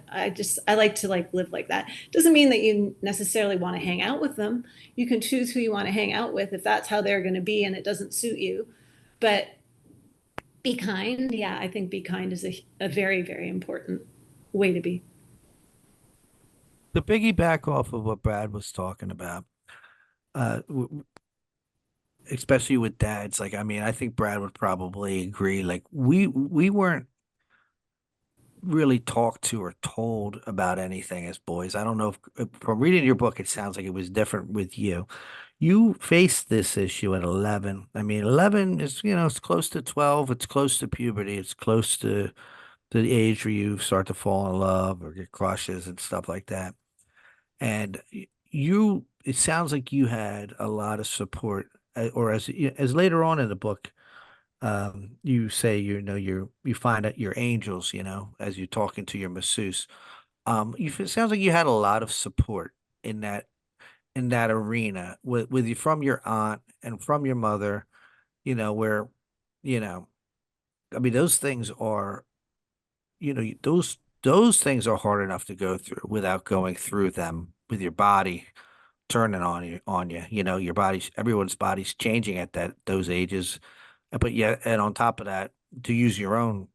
like to like live like that. Doesn't mean that you necessarily want to hang out with them. You can choose who you want to hang out with if that's how they're going to be and it doesn't suit you. But be kind. Yeah, I think be kind is a very, very important way to be. To piggyback off of what Brad was talking about, especially with dads, like I mean, I think Brad would probably agree. Like we weren't really talked to or told about anything as boys. I don't know if from reading your book, it sounds like it was different with you. You faced this issue at 11. I mean, 11 is, it's close to 12. It's close to puberty. It's close to the age where you start to fall in love or get crushes and stuff like that. And it sounds like you had a lot of support or as later on in the book, you say, you find out your angels, as you're talking to your masseuse. It sounds like you had a lot of support in that arena with you from your aunt and from your mother, where, you know, I mean, those things are, those things are hard enough to go through without going through them with your body turning on you. Your body's everyone's body's changing at those ages. But yeah, and on top of that, to use your own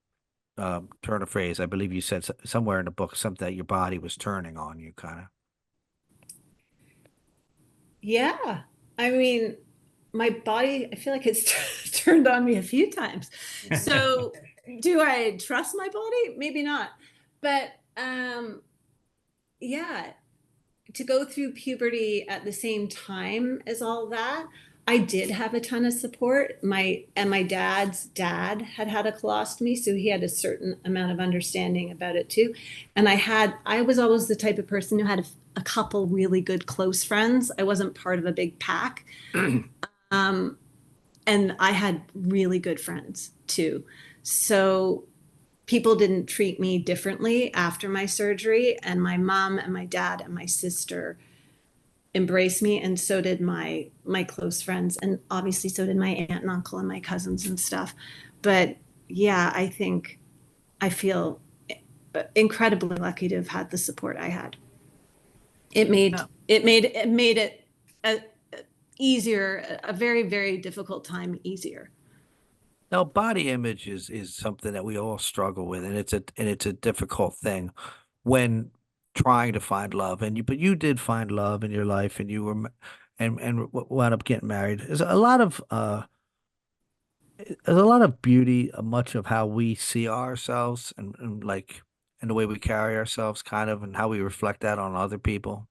turn of phrase, I believe you said somewhere in the book something that your body was turning on you, kind Yeah. I mean, my body, I feel like it's turned on me a few times. So, do I trust my body? Maybe not. But yeah, to go through puberty at the same time as all that, I did have a ton of support. My dad's dad had had a colostomy, so he had a certain amount of understanding about it too. And I was always the type of person who had a couple really good close friends. I wasn't part of a big pack. of. Um, and I had really good friends too. So people didn't treat me differently after my surgery. And my mom and my dad and my sister embraced me, and so did my close friends, and obviously so did my aunt and uncle and my cousins and stuff. But yeah, I feel incredibly lucky to have had the support I had. It made it a, easier, a very, very difficult time easier. Now, body image is something that we all struggle with, and it's a difficult thing when trying to find love. But you did find love in your life, and you were and wound up getting married. There's a lot of beauty, much of how we see ourselves, and like and the way we carry ourselves, kind of, and how we reflect that on other people.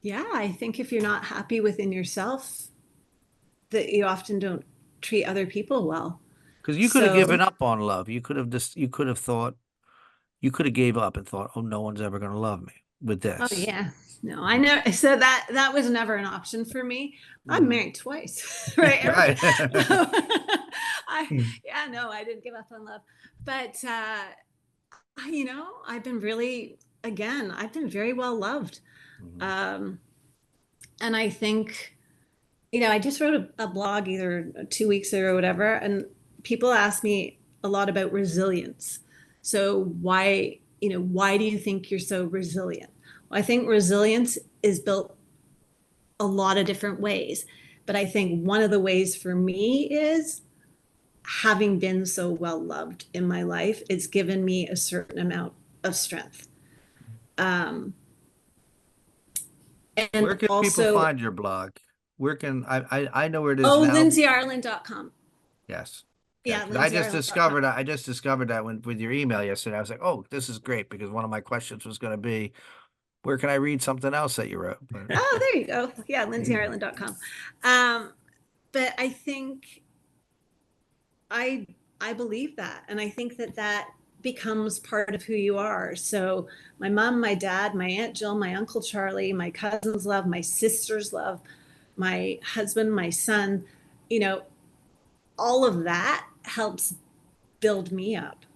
Yeah, I think if you're not happy within yourself, that you often don't treat other people well. Because you could have So, given up on love. You could have thought you could have gave up and thought, oh, no one's ever going to love me with oh this. yeah, no, I know. So that was never an option for me. I'm Mhm. married twice, right? Right. Yeah, no, I didn't give up on love, but I've been really, again, I've been very well loved, Mhm. um, and I think, I just wrote a blog either 2 weeks ago or whatever, and people ask me a lot about resilience. So why do you think you're so resilient? Well, I think resilience is built a lot of different ways. But I think one of the ways for me is having been so well loved in my life, it's given me a certain amount of strength. Um, and Where can people also, find your blog? Where can I know where it is oh, now. lindsayarland.com. Yes. Okay. Yeah, 'Cause lindsayarland.com. I just discovered that with your email yesterday. I was like, oh, this is great because one of my questions was going to be, where can I read something else that you wrote? But Oh, there you go. Yeah, lindsayarland.com. Um, but I think I I believe that, and I think that becomes part of who you are. So my mom, my dad, my aunt Jill, my uncle Charlie, my cousins love, my sisters love, my husband, my son, you know, all of that helps build me up.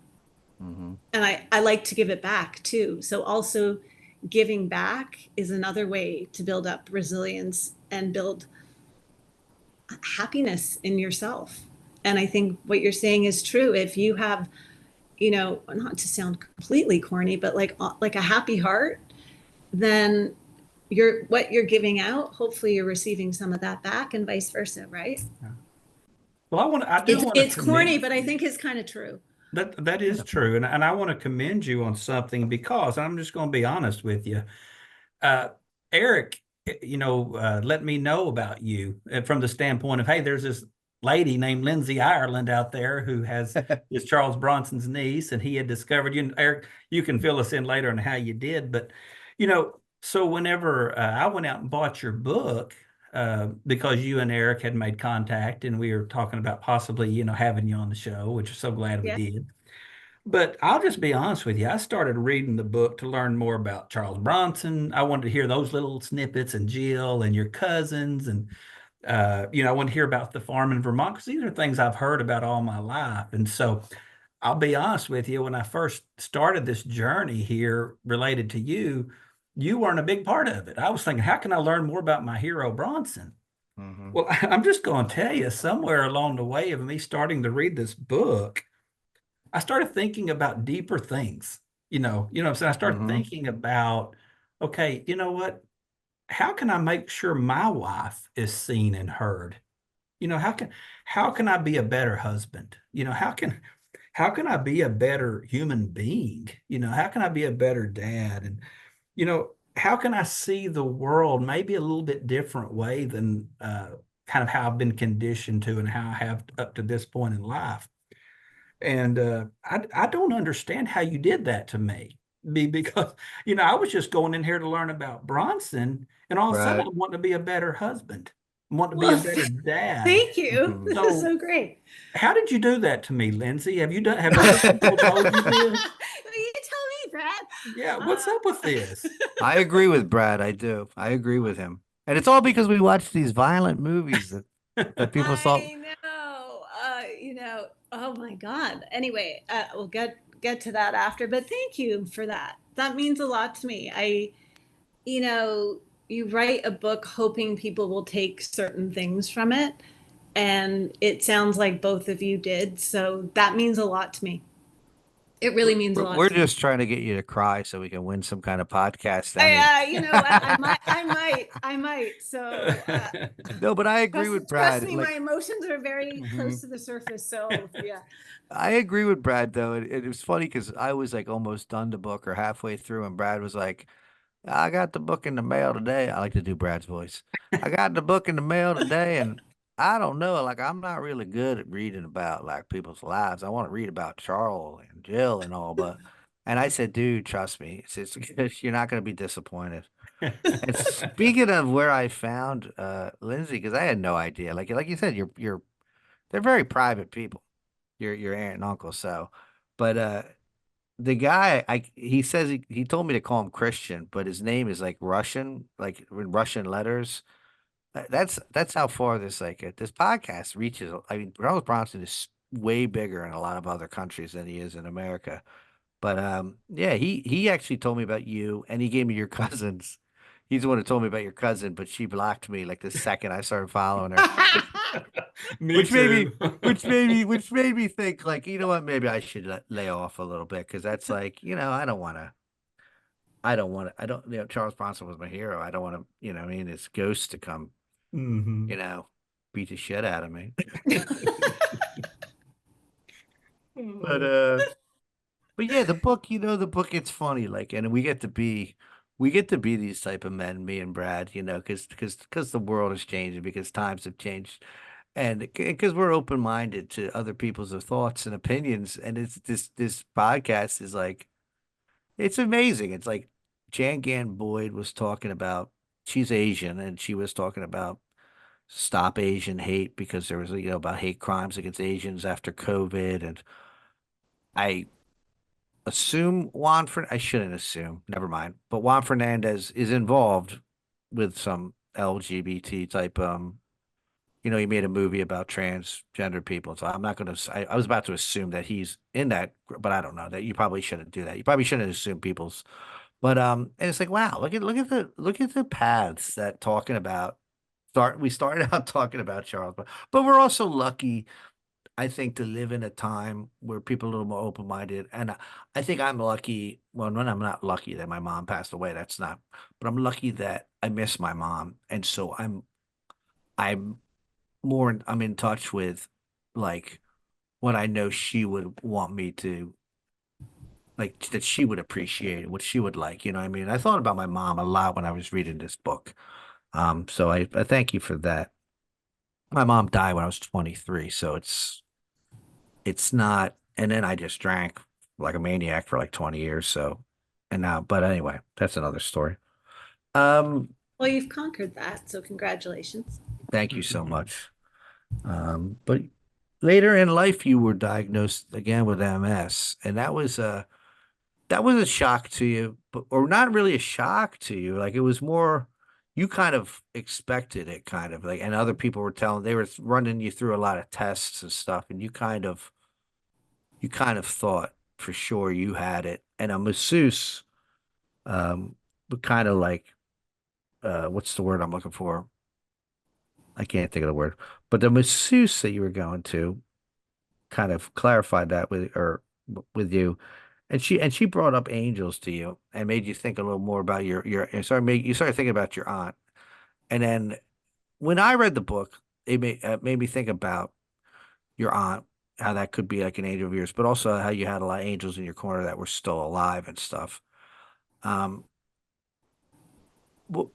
hmm And I like to give it back too. So also giving back is another way to build up resilience and build happiness in yourself. And I think what you're saying is true. If you have, not to sound completely corny, but like a happy heart, then what you're giving out, hopefully you're receiving some of that back and vice versa, right? Well, I do It's want to it's corny, commend but I you. think it's kind of true. That is Yeah. true, and I want to commend you on something because I'm just going to be honest with you. Uh, Eric, let me know about you from the standpoint of, hey, there's this lady named Lindsay Ireland out there who is Charles Bronson's niece, and he had discovered you. And Eric, you can fill us in later on how you did, but so whenever I went out and bought your book, because you and Eric had made contact, and we were talking about possibly, having you on the show, which we're so glad we Yeah. did. But I'll just be honest with you. I started reading the book to learn more about Charles Bronson. I wanted to hear those little snippets and Jill and your cousins. And, I wanted to hear about the farm in Vermont because these are things I've heard about all my life. And so I'll be honest with you, when I first started this journey here related to you, you weren't a big part of it. I was thinking, how can I learn more about my hero Bronson? Hmm. Well, I'm just going to tell you, somewhere along the way of me starting to read this book, I started thinking about deeper things. What I'm saying? I started Hmm. thinking about, okay, you know what? How can I make sure my wife is seen and heard? How can I be a better husband? How can I be a better human being? How can I be a better dad? And how can I see the world maybe a little bit different way than kind of how I've been conditioned to and how I have up to this point in life? And I don't understand how you did that to me. Because, I was just going in here to learn about Bronson, and all of a sudden Right. I want to be a better husband. I want to be a Well, better dad. thank you. Mhm. This is So so great. how did you do that to me, Lindsay? Have other people told you this? You tell me, Brad. Yeah, what's up with Uh, this? I agree with Brad. I do. I agree with him. And it's all because we watch these violent movies that people saw. I know. Oh my God. Anyway, we'll get to that after. But thank you for that. That means a lot to me. You know, you write a book hoping people will take certain things from it, and it sounds like both of you did. So that means a lot to me. It really means a lot We're to me. just trying to get you to cry so we can win some kind of podcast, Emmy. You know what? I might. So No, but I agree trust with trust Brad. me, my Like, emotions are very close mhm. to the surface. So yeah. I agree with Brad though. It was funny because I was like almost done the book or halfway through, and Brad was like, I got the book in the mail today. I like to do Brad's voice. I got the book in the mail today, and I don't know. Like, I'm not really good at reading about like people's lives. I want to read about Charles and Jill and all, and I said, dude, trust me, you're not going to be disappointed. And speaking of where I found Lindsay, because I had no idea. Like you said, they're very private people. Your aunt and uncle. So, but the guy, he says he told me to call him Christian, but his name is like Russian, like in Russian letters. That's how far this podcast reaches. I mean, Charles Bronson is way bigger in a lot of other countries than he is in America. But yeah, he actually told me about you, and he gave me your cousins. He's the one who told me about your cousin, but she blocked me like the second I started following her, Me which made me too. which made me think like, you know what, maybe I should lay off a little bit because that's like, I don't, Charles Bronson was my hero. I don't want to, what I mean, it's ghosts to come, you Hmm. know, beat the shit out of me. But but yeah, the book, it's funny, like, and we get to be these type of men, me and Brad, because the world is changing, because times have changed, and because we're open-minded to other people's thoughts and opinions, and it's this podcast is like, it's amazing. It's like Jan Gann Boyd was talking about, she's Asian, and she was talking about stop Asian hate because there was, about hate crimes against Asians after COVID, and I assume I shouldn't assume, never mind. But Juan Fernandez is involved with some LGBT type, he made a movie about transgender people. So I'm not going to, I was about to assume that he's in that, but I don't know that you probably shouldn't do that. You probably shouldn't assume people's, but, and it's like, wow, look at the paths that talking about we started out talking about Charles, but we're also lucky, I think, to live in a time where people are a little more open-minded. And I think I'm lucky. Well, when I'm not lucky that my mom passed away, that's not, but I'm lucky that I miss my mom. And so I'm I'm in touch with like what I know she would want me to, like, that she would appreciate, what she would like, you know what I mean? I thought about my mom a lot when I was reading this book. So I thank you for that. My mom died when I was 23, so it's not, and then I just drank like a maniac for like 20 years. So, and now, but anyway, that's another story. Um, Well, you've conquered that. So congratulations. thank you so much. But later in life you were diagnosed again with MS, and that was a shock to you, but or not really a shock to you. Like it was more you kind of expected it, kind of like, and other people were telling they were running you through a lot of tests and stuff, and you kind of thought for sure you had it. And a masseuse, would kind of like what's the word I'm looking for? I can't think of the word, but the masseuse that you were going to kind of clarified that with you, and she brought up angels to you and made you think a little more about your and you started thinking about your aunt. And then when I read the book, it made me think about your aunt, how that could be like an angel of yours, but also how you had a lot of angels in your corner that were still alive and stuff. Um, what,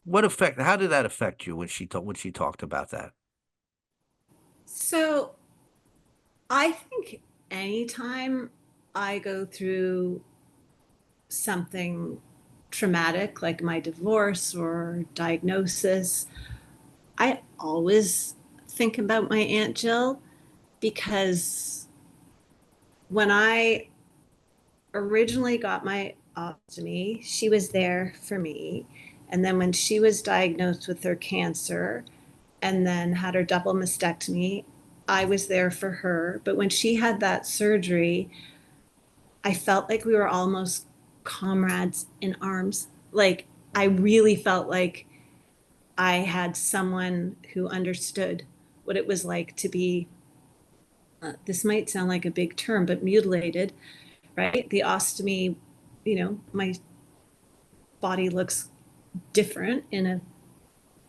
what effect? How did that affect you when when she talked about that? So I think anytime I go through something traumatic like my divorce or diagnosis, I always think about my Aunt Jill because when I originally got my ostomy, she was there for me. And then when she was diagnosed with her cancer and then had her double mastectomy, I was there for her. But when she had that surgery, I felt like we were almost comrades in arms. Like I really felt like I had someone who understood what it was like to be, this might sound like a big term, but mutilated, right? The ostomy, my body looks different in a,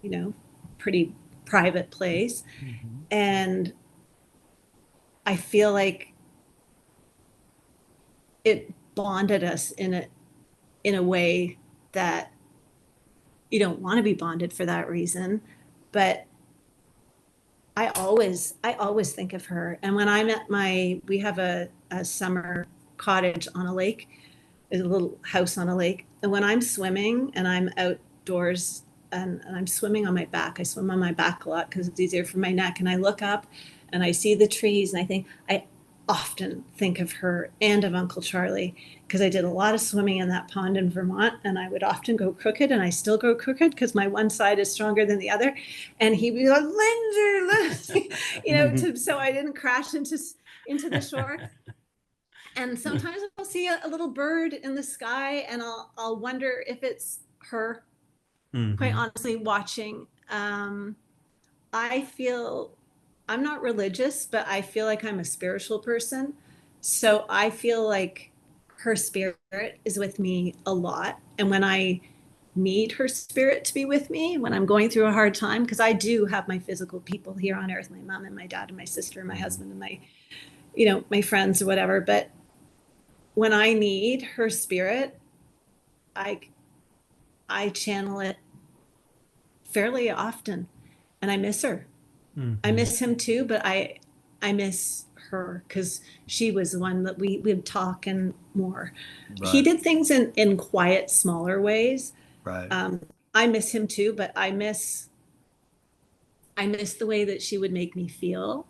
you know, pretty private place. Mhm. And I feel like it bonded us in a way that you don't want to be bonded for that reason. But I always think of her. And when I'm at we have a summer cottage on a lake, a little house on a lake. And when I'm swimming and I'm outdoors and I'm swimming on my back, I swim on my back a lot because it's easier for my neck. And I look up and I see the trees and I often think of her and of Uncle Charlie because I did a lot of swimming in that pond in Vermont and I would often go crooked and I still go crooked because my one side is stronger than the other. And he'd be like, Lindsay, so I didn't crash into the shore. And sometimes I'll see a little bird in the sky and I'll wonder if it's her, quite Mhm. honestly, watching. I feel I'm not religious, but I feel like I'm a spiritual person. So I feel like her spirit is with me a lot. And when I need her spirit to be with me, when I'm going through a hard time, because I do have my physical people here on earth, my mom and my dad and my sister and my Mhm. husband and my friends or whatever. But when I need her spirit, I I channel it fairly often and I miss her. I Mhm. miss him too, but I miss her because she was the one that we would talk and more. He Right, did things in quiet, smaller ways. right. Um, I miss him too, but I miss the way that she would make me feel.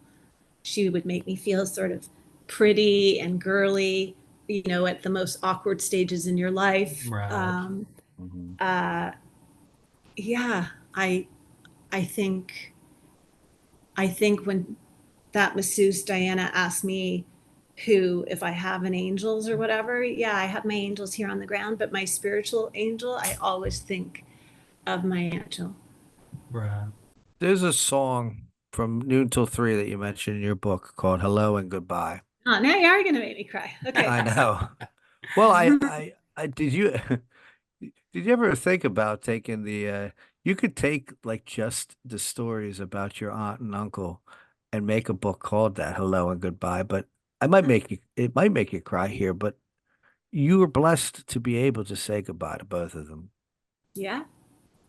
She would make me feel sort of pretty and girly, at the most awkward stages in your life. Right. Mhm. Uh, yeah, I think I think when that masseuse Diana asked me who if I have an angels or whatever, yeah, I have my angels here on the ground, but my spiritual angel, I always think of my angel. Right. There's a song from Noon Till Three that you mentioned in your book called "Hello and Goodbye." Oh, now you are gonna make me cry. Okay. I know. Well, I did you did you ever think about taking you could take like just the stories about your aunt and uncle and make a book called that, Hello and Goodbye, but it might make you cry here, but you were blessed to be able to say goodbye to both of them. Yeah,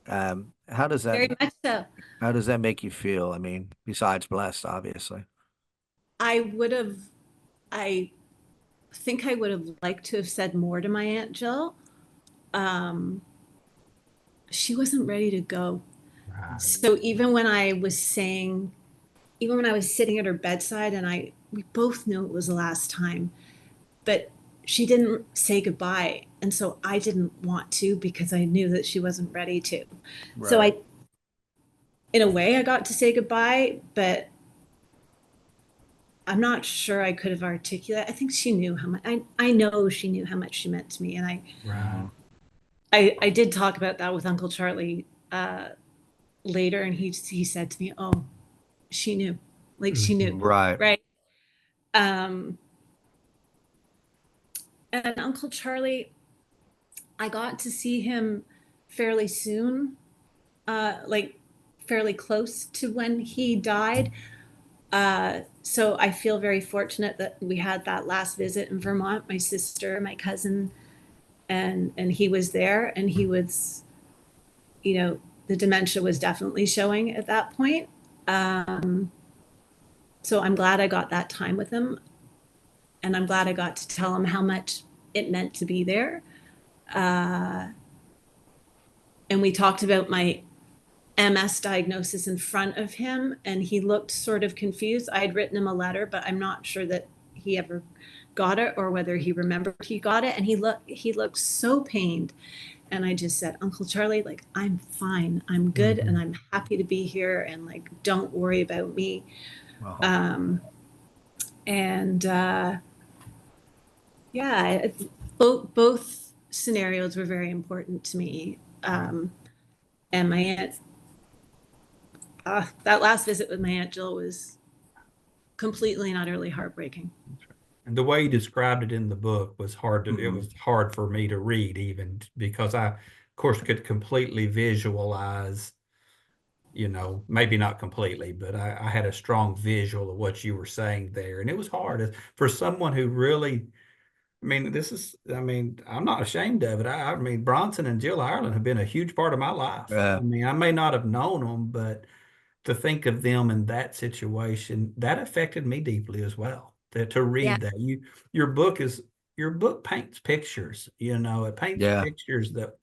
Um, very much so. how does that make you feel? I mean, besides blessed, obviously. I would have, I think I would have liked to have said more to my Aunt Jill. Um, she wasn't ready to go. Right. So even when I was saying even when I was sitting at her bedside, and we both knew it was the last time, but she didn't say goodbye. And so I didn't want to, because I knew that she wasn't ready to. So Right. in a way, I got to say goodbye, but I'm not sure I could have articulated. I think she knew how much, I know she knew how much she meant to me. And Right. I did talk about that with Uncle Charlie later. And he said to me, oh, she knew, like she knew. Mhm. Right. Right. Um, and Uncle Charlie, I got to see him fairly soon, like fairly close to when he died. So I feel very fortunate that we had that last visit in Vermont. My sister, my cousin, and he was there, and he was, you know, the dementia was definitely showing at that point. Um, so I'm glad I got that time with him, and I'm glad I got to tell him how much it meant to be there. Uh, and we talked about my MS diagnosis in front of him, and he looked sort of confused. I had written him a letter, but I'm not sure that he ever got it or whether he remembered he got it. And he looked so pained. And I just said, Uncle Charlie, like, I'm fine. I'm good, and Mhm. I'm happy to be here, and like, don't worry about me. Oh, Um, and yeah, both scenarios were very important to me. And my aunt, that last visit with my Aunt Jill was completely and utterly heartbreaking. And the way you described it in the book was hard to, it mhm. was hard for me to read even because I, of course, could completely visualize, maybe not completely, but I had a strong visual of what you were saying there. And it was hard for someone who really, I'm not ashamed of it. I mean, Bronson and Jill Ireland have been a huge part of my life. I Yeah. mean, I may not have known them, but to think of them in that situation, that affected me deeply as well. To Yeah. read that, your book is your book paints pictures. It paints Yeah. pictures that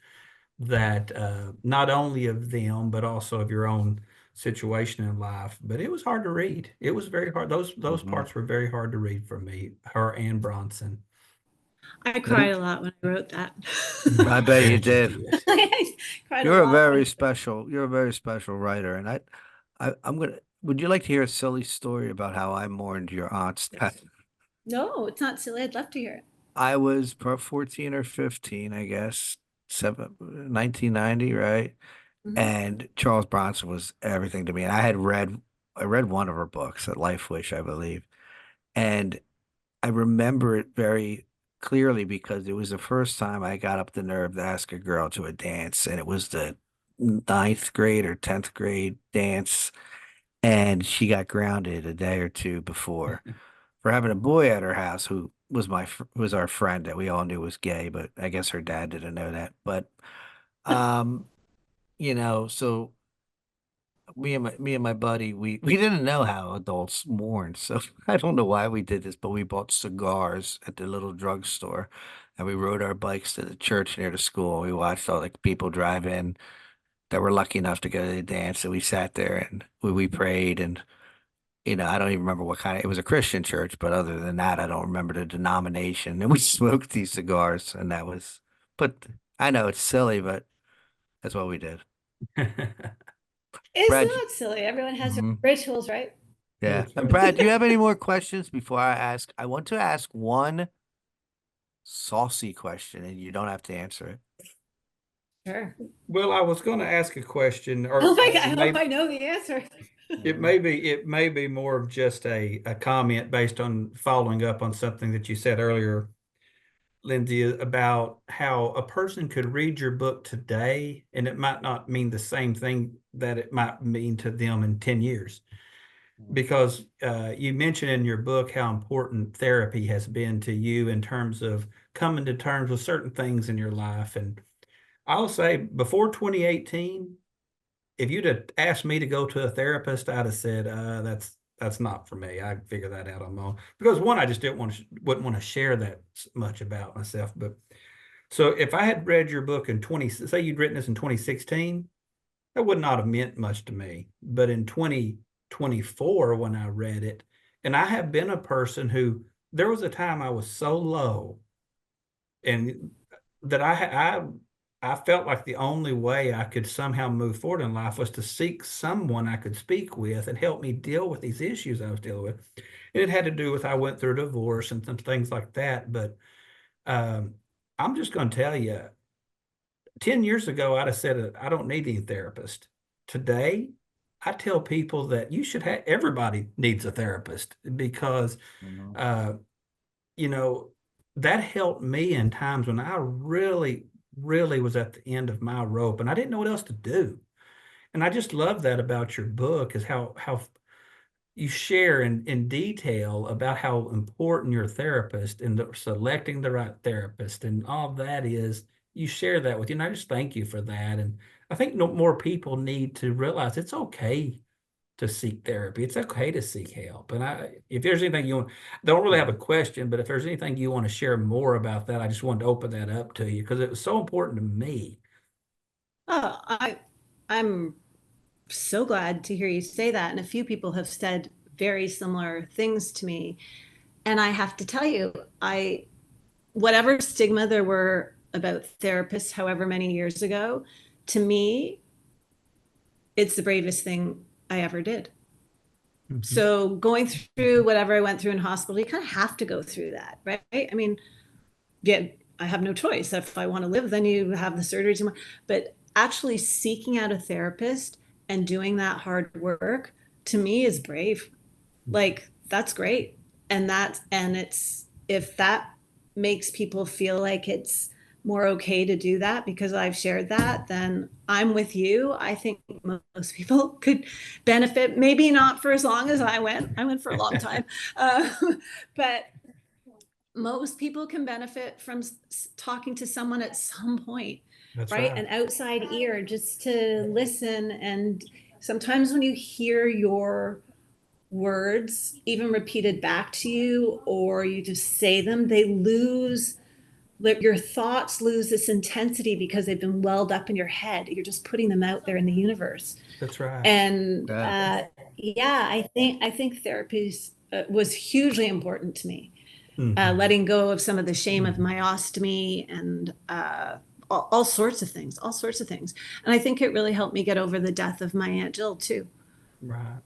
not only of them but also of your own situation in life. But it was hard to read. It was very hard. Those Mhm. parts were very hard to read for me. Her and Bronson. I And cried a lot when I wrote that. I bet you Bet you did. did. I cried a You're a lot when very I wrote. special, you're a very special writer. And I'm gonna, would you like to hear a silly story about how I mourned your aunt's death? No, it's not silly. I'd love to hear it. I was pro 14 or 15, I guess, 1990, right? Mhm. And Charles Bronson was everything to me. And I read one of her books at Life Wish, I believe. And I remember it very clearly because it was the first time I got up the nerve to ask a girl to a dance. And it was the ninth grade or 10th grade dance. And she got grounded a day or two before for having a boy at her house who was was our friend that we all knew was gay, but I guess her dad didn't know that. But um, so me and my buddy, we didn't know how adults mourn. So I don't know why we did this, but we bought cigars at the little drugstore and we rode our bikes to the church near the school. We watched all the people drive in that were lucky enough to go to the dance. And we sat there and we prayed and I don't even remember what kind of, it was a Christian church, but other than that, I don't remember the denomination. And we smoked these cigars and but I know it's silly, but that's what we did. It's Brad, not silly. Everyone has their mhm. rituals, right? Yeah. That's And right. Brad, do you have any more questions before I ask? I want to ask one saucy question and you don't have to answer it. Sure. Well, I was going to ask a question, Oh or my God, I hope maybe I know the answer. Mhm. it may be more of just a comment based on following up on something that you said earlier, Lindsay, about how a person could read your book today and it might not mean the same thing that it might mean to them in 10 years. Because you mentioned in your book how important therapy has been to you in terms of coming to terms with certain things in your life. And I'll say before 2018, if you'd have asked me to go to a therapist, I'd have said, that's not for me. I can figure that out on my own. Because one, I just wouldn't want to share that much about myself. But so if I had read your book in say you'd written this in 2016, that would not have meant much to me. But in 24 when I read it. And I have been a person who, there was a time I was so low and that I felt like the only way I could somehow move forward in life was to seek someone I could speak with and help me deal with these issues I was dealing with. And it had to do with I went through a divorce and some things like that. But um, I'm just going to tell you, 10 years ago, I'd have said, I don't need any therapist. Today, I tell people that you should have, everybody needs a therapist because, Mhm. uh, you know, that helped me in times when I really, really was at the end of my rope and I didn't know what else to do. And I just love that about your book is how you share in detail about how important your therapist and selecting the right therapist and all that is. You share that with you, and I just thank you for that. And I think more people need to realize it's okay to seek therapy. It's okay to seek help. And if there's anything you want, don't really have a question, but if there's anything you want to share more about that, I just wanted to open that up to you because it was so important to me. Oh, I'm so glad to hear you say that. And a few people have said very similar things to me. And I have to tell you, whatever stigma there were about therapists, however many years ago, to me, it's the bravest thing I ever did. Mhm. So going through whatever I went through in hospital, you kind of have to go through that, right? I mean, yeah, I have no choice. If I want to live, then you have the surgeries. But actually seeking out a therapist and doing that hard work to me is brave. Like that's great. And if that makes people feel like it's more okay to do that because I've shared that, then I'm with you. I think most people could benefit, maybe not for as long as I went. I went for a long time. Uh, but most people can benefit from talking to someone at some point, That's right? right. An outside ear just to listen. And sometimes when you hear your words even repeated back to you or you just say them, they lose, your thoughts lose this intensity because they've been welled up in your head. You're just putting them out there in the universe. That's right. And Yeah. yeah, I think therapy was hugely important to me. Mhm. Letting go of some of the shame of myostomy and all sorts of things, all sorts of things. And I think it really helped me get over the death of my Aunt Jill too. Right.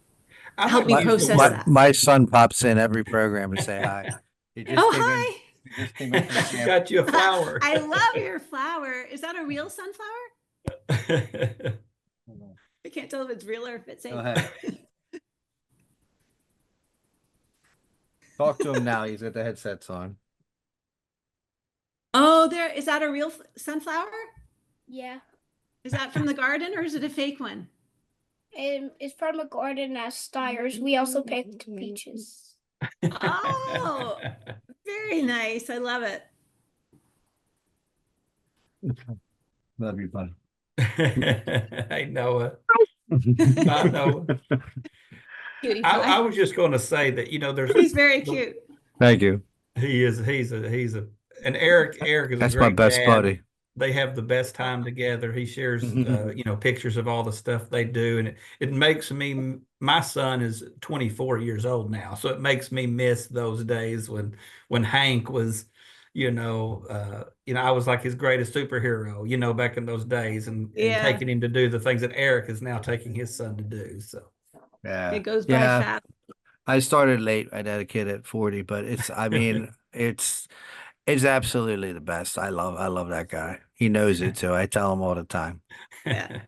I Help like to me My use the process my word. that. my son pops in every program to say hi. He just Oh, came in. hi. He just came in from camp. Got you a flower. I love your flower. Is that a real sunflower? I can't tell if it's real or if it's Go fake. ahead. Talk to him now. He's got the headsets on. Oh, is that a real sunflower? Yeah. Is that from the garden or is it a fake one? It's from a garden at Steyer's. We also picked peaches. Oh, very nice. I love it. That'd be fun. I know it. I know. Cutie I pie. was just going to say that, there's He's very cute. Thank you. and Eric is a That's my great best dad. buddy. They have the best time together. He shares, Mhm. pictures of all the stuff they do. And it makes me, my son is 24 years old now. So it makes me miss those days when Hank was, I was like his greatest superhero, back in those days and Yeah, taking him to do the things that Eric is now taking his son to do. So. it Yeah. goes by Yeah. fast. I started late. I had a kid at 40, but I mean, it's absolutely the best. I love that guy. He knows it too. I tell him all the time. Yeah.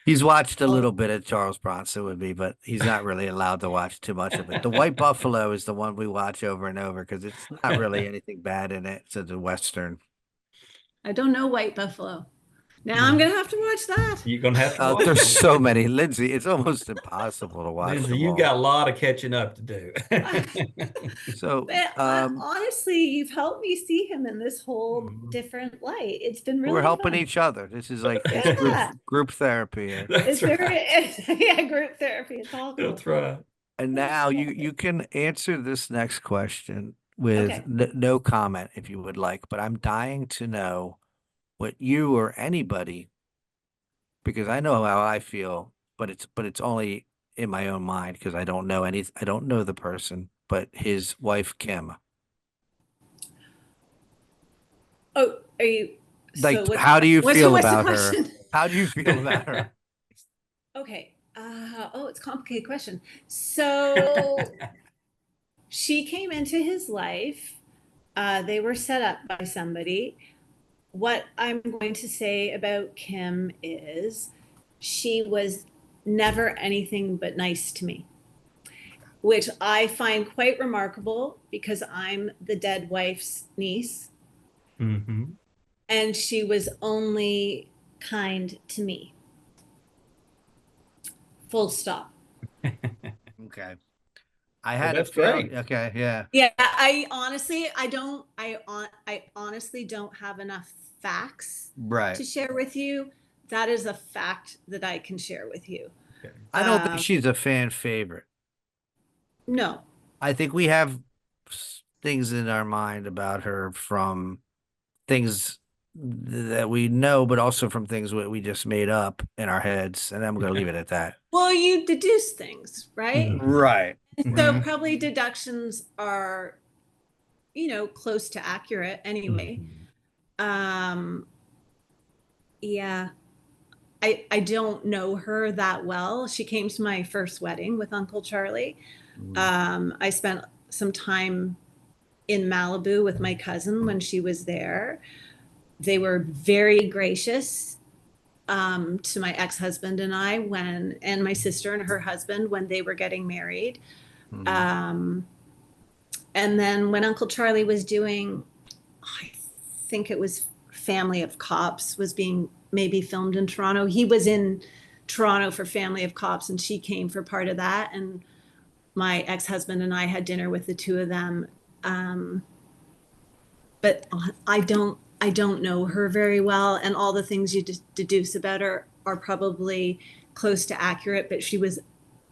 He's watched a little Oh, bit of Charles Bronson with me, but he's not really allowed to watch too much of it. The White Buffalo is the one we watch over and over because it's not really anything bad in it. It's a Western. I don't know White Buffalo. Now I'm gonna have to watch that. You're gonna have to watch There's it. so many. Lindsay, it's almost impossible to watch Lindsay, them you've all. got a lot of catching up to do. So, But honestly, you've helped me see him in this whole different light. It's been we're really helping fun. each other. This is like it's Yeah, group therapy here. it's That's very right. yeah, group therapy. It's all cool. That's right. And now you can answer this next question with Okay. no comment if you would like, but I'm dying to know what you or anybody, because I know how I feel, but it's only in my own mind because I don't know I don't know the person, but his wife Kim. Oh, are you? Like, So what's how do you feel what's the about her? question? How do you feel about her? Okay. Oh, it's a complicated question. So she came into his life. They were set up by somebody. What I'm going to say about Kim is she was never anything but nice to me, which I find quite remarkable because I'm the dead wife's niece, Hmm. and she was only kind to me. Full stop. Okay. I Well, had a that's feeling. great. Okay, yeah. Yeah, I honestly don't have enough facts Right. to share with you. That is a fact that I can share with you. Okay. I don't think Um, she's a fan favorite. no. I think we have things in our mind about her from things that we know, but also from things we just made up in our heads. And I'm going to leave it at that. Well, you deduce things, right? Mhm. Right. So Mhm. probably deductions are, close to accurate anyway. Mhm. Um, yeah, I don't know her that well. She came to my first wedding with Uncle Charlie. Mhm. I spent some time in Malibu with my cousin when she was there. They were very gracious to my ex-husband and I and my sister and her husband when they were getting married. Mhm. Um, and then when Uncle Charlie was doing, I think it was Family of Cops was being maybe filmed in Toronto. He was in Toronto for Family of Cops, and she came for part of that. And my ex-husband and I had dinner with the two of them. Um, but I don't know her very well, and all the things you deduce about her are probably close to accurate. But she was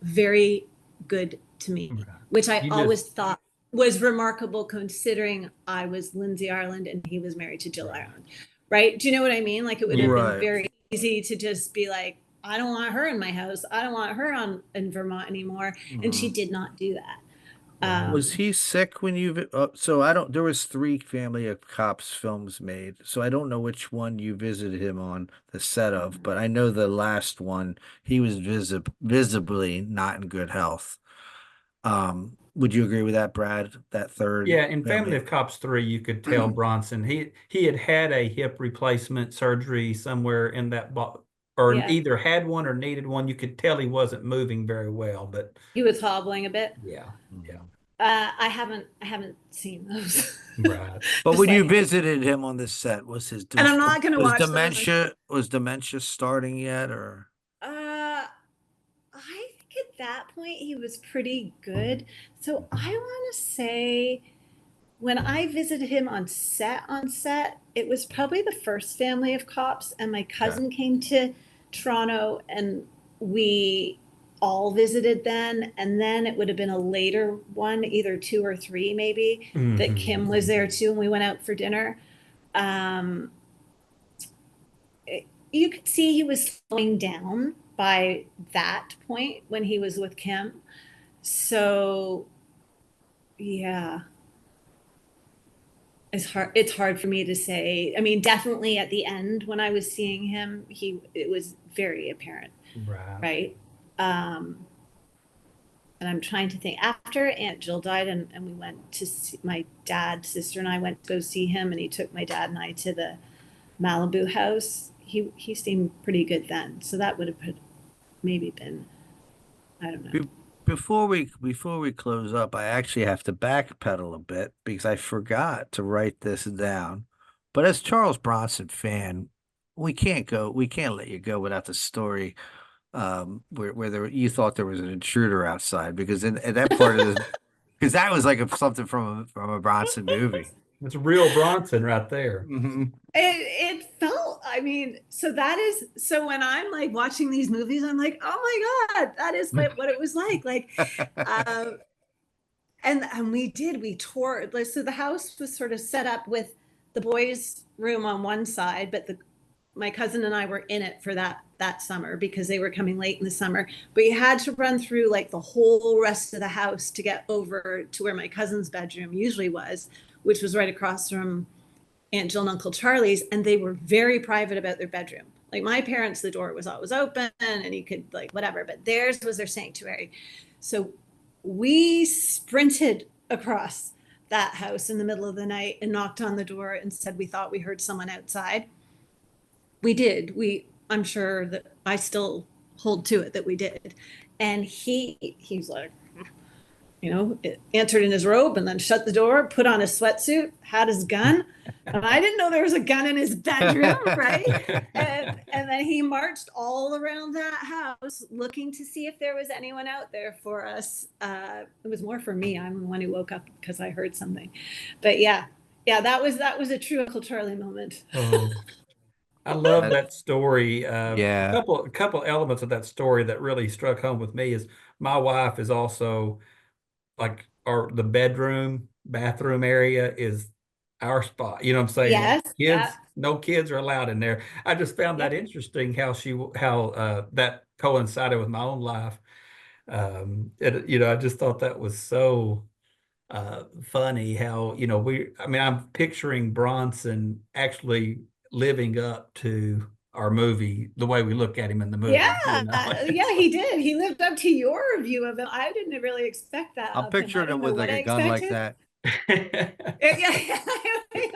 very good to me, Right. which I You always just thought was remarkable considering I was Lindsay Ireland and he was married to Jill right. Ireland. Right? Do you know what I mean? Like it would have been Right. very easy to just be like, I don't want her in my house. I don't want her in Vermont anymore. And she Mhm. did not do that. Right. Was he sick when so I don't, there was three Family of Cops films made, so I don't know which one you visited him on the set of, but I know the last one, he was visibly not in good health. Would you agree with that, Brad? That third Yeah, in Family Family? of Cops 3, you could tell Bronson he had a hip replacement surgery somewhere in that or Yeah. either had one or needed one. You could tell he wasn't moving very well, but He was hobbling a bit. yeah, yeah, Mhm. I haven't seen those. right. But Just when you like, visited him on this set, and I'm not going to watch those. was dementia starting yet, or? I think at that point he was pretty good. So I want to say when I visited him on set, it was probably the first Family of Cops, and my Okay. cousin came to Toronto, and we all visited then. And then it would have been a later one, either two or three, maybe, that Hmm. Kim was there too, and we went out for dinner. Um, you could see he was slowing down by that point when he was with Kim. So yeah, it's hard for me to say. I mean, definitely at the end when I was seeing him, it was very apparent, Right. right? Um, and I'm trying to think after Aunt Jill died and we went to see my dad, sister and I went to go see him, and he took my dad and I to the Malibu house. He seemed pretty good then. So that would have maybe been, I don't know. Be- before we close up, I actually have to backpedal a bit because I forgot to write this down. But as Charles Bronson fan, we can't let you go without the story where you thought there was an intruder outside because in that part of the because that was like something from a Bronson movie. That's real Bronson right there. Hmm. It felt, I mean, so when I'm like watching these movies, I'm like, oh my God, that is what it was like. Like, uh, and we toured, like, so the house was sort of set up with the boys' room on one side, but my cousin and I were in it for that that summer because they were coming late in the summer. But you had to run through like the whole rest of the house to get over to where my cousin's bedroom usually was, which was right across from Aunt Jill and Uncle Charlie's, and they were very private about their bedroom. Like my parents, the door was always open and you could like whatever, but theirs was their sanctuary. So we sprinted across that house in the middle of the night and knocked on the door and said we thought we heard someone outside. We did. I'm sure that I still hold to it that we did. And he's like, answered in his robe and then shut the door, put on his sweatsuit, had his gun. And I didn't know there was a gun in his bedroom, right? And then he marched all around that house looking to see if there was anyone out there for us. It was more for me. I'm the one who woke up because I heard something. But yeah, that was a true Uncle Charlie moment. Oh, I love that story. Yeah. A couple elements of that story that really struck home with me is my wife is also like the bathroom area is our spot. You know what I'm saying? Yes. Yeah. No kids are allowed in there. I just found that interesting how that coincided with my own life. I just thought that was so funny how, I'm picturing Bronson actually living up to our movie, the way we look at him in the movie. Yeah, he did. He lived up to your view of him. I didn't really expect that. I'm picturing him with like a gun like that. It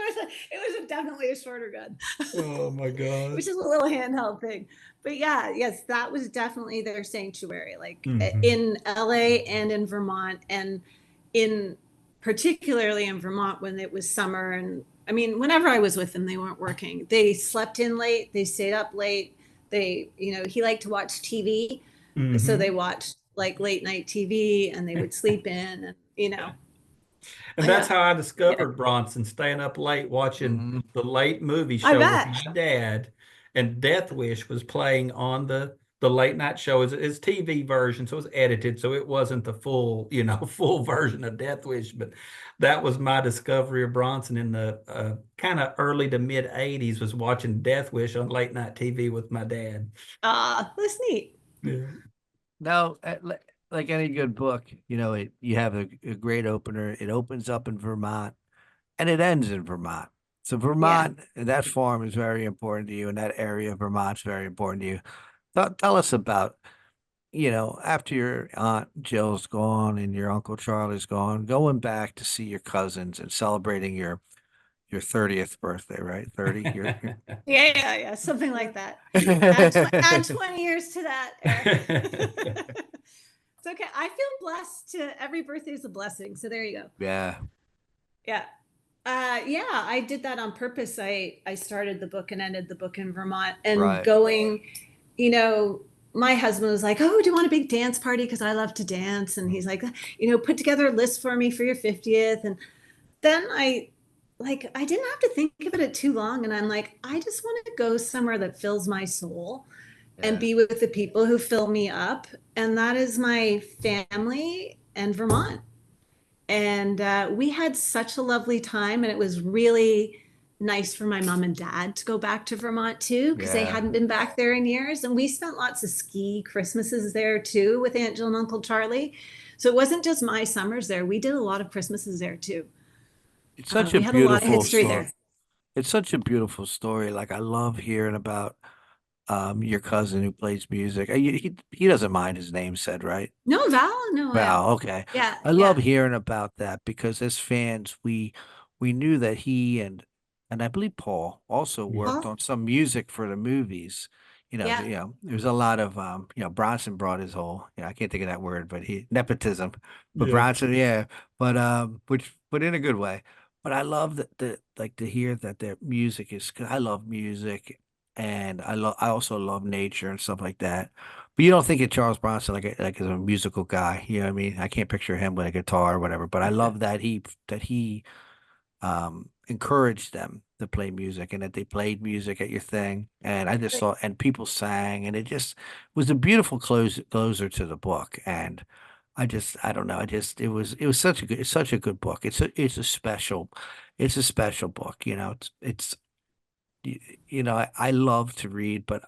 was definitely a shorter gun. Oh my God. Which is a little handheld thing. But yes, that was definitely their sanctuary, like Mhm. in LA and in Vermont, and particularly in Vermont when it was summer. And I mean, whenever I was with them, they weren't working. They slept in late, they stayed up late. He liked to watch TV. Mhm. So they watched like late night TV and they would sleep in And that's how I discovered Bronson, staying up late watching the late movie I show with bet. my dad, and Death Wish was playing on the late night show. It's TV version, so it was edited, so it wasn't the full, full version of Death Wish. But that was my discovery of Bronson in the kind of early to mid '80s. Was watching Death Wish on late night TV with my dad. That's neat. Yeah. Now, like any good book, you have a great opener. It opens up in Vermont and it ends in Vermont. So Vermont, that farm is very important to you, and that area of Vermont's very important to you. Tell us about, after your Aunt Jill's gone and your Uncle Charlie's gone, going back to see your cousins and celebrating your 30th birthday, right? 30. Yeah, something like that. Add 20 years to that, Eric. It's okay. I feel blessed. Every birthday is a blessing. So there you go. Yeah. Yeah. I did that on purpose. I started the book and ended the book in Vermont, and going, my husband was like, "Oh, do you want a big dance party? Because I love to dance." And he's like, "Put together a list for me for your 50th." And then I didn't have to think about it too long. And I'm like, I just want to go somewhere that fills my soul and be with the people who fill me up. And that is my family and Vermont. And we had such a lovely time. And it was really nice for my mom and dad to go back to Vermont too, because they hadn't been back there in years. And we spent lots of ski Christmases there too with Aunt Jill and Uncle Charlie. So it wasn't just my summers there. We did a lot of Christmases there too. It's such we a had a lot of beautiful history story. there. It's such a beautiful story. Like I love hearing about your cousin who plays music. He doesn't mind his name said, right? No, Val, no. Val, okay. Yeah. I love hearing about that because as fans, we knew that he and I believe Paul also worked on some music for the movies. There's a lot of Bronson brought his whole, I can't think of that word, but nepotism. But Bronson, but in a good way. But I love that like to hear that their music is, 'cause I love music and I also love nature and stuff like that. But you don't think of Charles Bronson like as a musical guy, you know what I mean? I can't picture him with a guitar or whatever, but I love that he encouraged them to play music and that they played music at your thing. And I just saw, and people sang, and it just was a beautiful closer to the book. And I don't know. It was it's such a good book. It's a special book. I love to read, but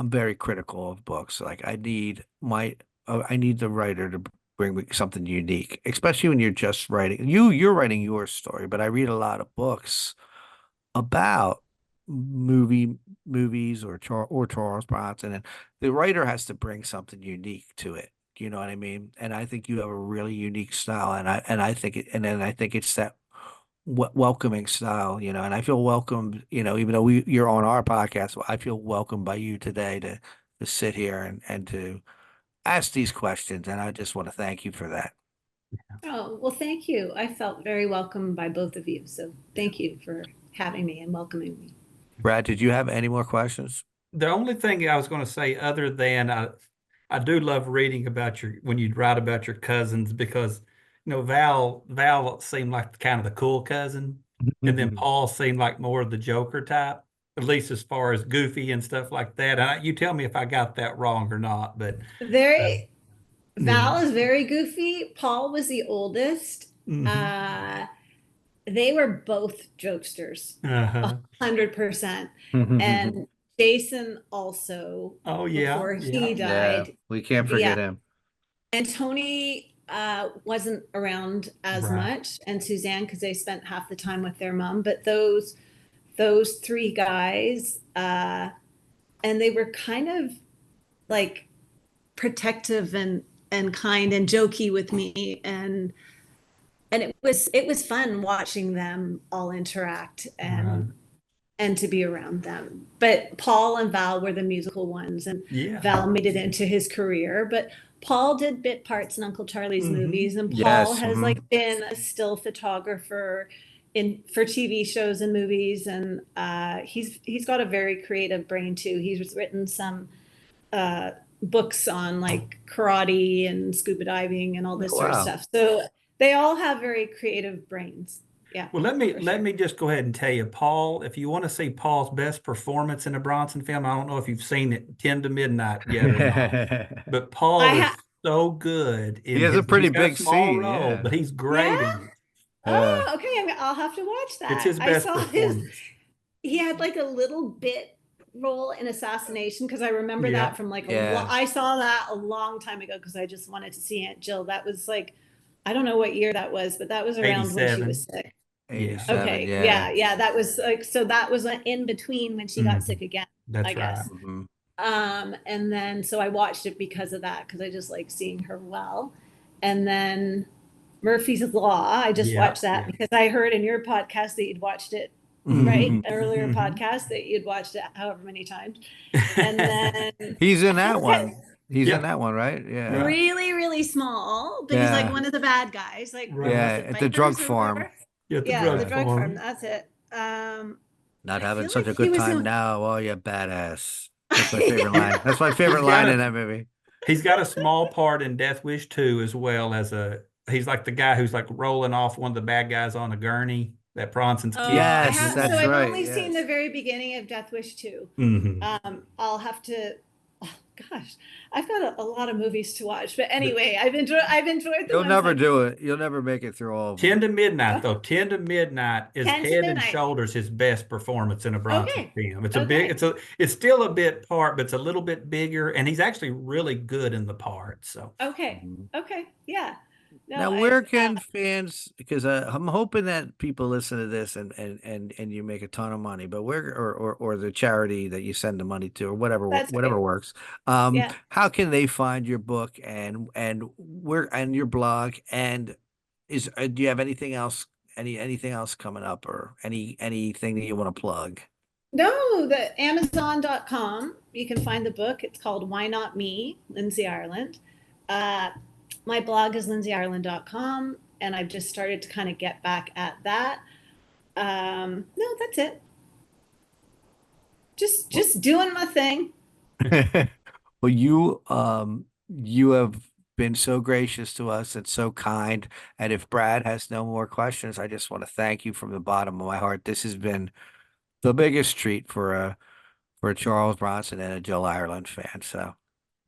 I'm very critical of books. Like I need the writer to bring me something unique, especially when you're just writing. You're writing your story, but I read a lot of books about movies or Charles Bronson, and the writer has to bring something unique to it. You know what I mean? And I think you have a really unique style, and I think it, and then I think it's that welcoming style, and I feel welcomed, even though you're on our podcast, I feel welcomed by you today to sit here and to ask these questions, and I just want to thank you for that. Oh, well, thank you. I felt very welcomed by both of you. So thank you for having me and welcoming me. Brad, did you have any more questions? The only thing I was going to say, other than I do love reading about when you write about your cousins, because Val seemed like kind of the cool cousin, and then Paul seemed like more of the Joker type, at least as far as goofy and stuff like that. And you tell me if I got that wrong or not, but uh, Very, yeah. Val is very goofy. Paul was the oldest. Mhm. Uh, they were both jokesters, Uh-huh. 100%. And Jason also, Oh yeah, before yeah. he Yeah, died. we can't Yeah. forget him. And Tony wasn't around as Right. much, and Suzanne, because they spent half the time with their mom. But those three guys, and they were kind of like protective and kind and jokey with me, and it was fun watching them all interact Right. and to be around them. But Paul and Val were the musical ones, and Yeah. Val made it into his career. But Paul did bit parts in Uncle Charlie's movies, and Paul Yes. has like been a still photographer for TV shows and movies, and he's got a very creative brain too. He's written some uh, books on like karate and scuba diving and all this sort of Wow. stuff. So they all have very creative brains. Yeah. Well, let for sure. me just go ahead and tell you, Paul, if you want to see Paul's best performance in a Bronson film, I don't know if you've seen it 10 to Midnight yet or not, but I Paul is ha- so good He in has a he's pretty got a big small scene, role, yeah. but he's yeah. great in it. Yeah. Oh, okay. I'll have to watch It's that. his I best saw his. performance. He had like a little bit role in Assassination because I remember Yeah. that from like Yeah. I saw that a long time ago because I just wanted to see Aunt Jill. That was like, I don't know what year that was, but that was around when she was 87. sick. Yeah, 87, Okay, yeah. yeah, that was like, so that was in between when she got Mhm. sick again, I That's right. guess. Mhm. And then so I watched it because of that, because I just like seeing her well. And then Murphy's Law, I just Yeah, watched that yeah. because I heard in your podcast that you'd watched it, right? Mhm. Earlier Mhm. podcast that you'd watched it however many times. And then He's in I feel that like one. He's in Yeah, that one, right? Yeah. right, really, really small, but he's like Yeah. one of the bad guys. Like, what right. was Yeah. it, At the drug Vipers or farm. whatever? Yeah, the Yeah, the drug Yeah. drug farm. farm. That's it. Not I having feel such like a he good was time the now. Oh, you badass. That's my yeah. favorite line. That's my He's favorite got line in a that movie. he's got a small part in Death Wish 2 as well as he's like the guy who's like rolling off one of the bad guys on a gurney that Bronson's Oh, I Yes, have. kidnapping So that's him. I've right. only seen the Yes. very beginning of Death Wish 2. Hmm. I'll have to. Oh gosh, I've got a lot of movies to watch. But But anyway, I've enjoyed the You'll ones never like do it. You'll never make it through all of 10 them. to Midnight, though. 10 to Midnight is 10 to head and Midnight. shoulders his best performance in a Bronson Okay. film. Okay. It's still a bit part, but it's a little bit bigger, and he's actually really good in the part. So Okay. Mhm. Okay. Yeah. No, Now, where can fans? Because I'm hoping that people listen to this and you make a ton of money. But where or the charity that you send the money to or that's whatever okay. works. Yeah. How can they find your book and where and your blog and do you have anything else anything else coming up or anything that you want to plug? No, the Amazon.com. You can find the book. It's called Why Not Me, Lindsay Ireland. Uh, my blog is lindsayIreland.com, and I've just started to kind of get back at that. No, that's it. Just doing my thing. Well, you have been so gracious to us and so kind. And if Brad has no more questions, I just want to thank you from the bottom of my heart. This has been the biggest treat for a Charles Bronson and a Jill Ireland fan. So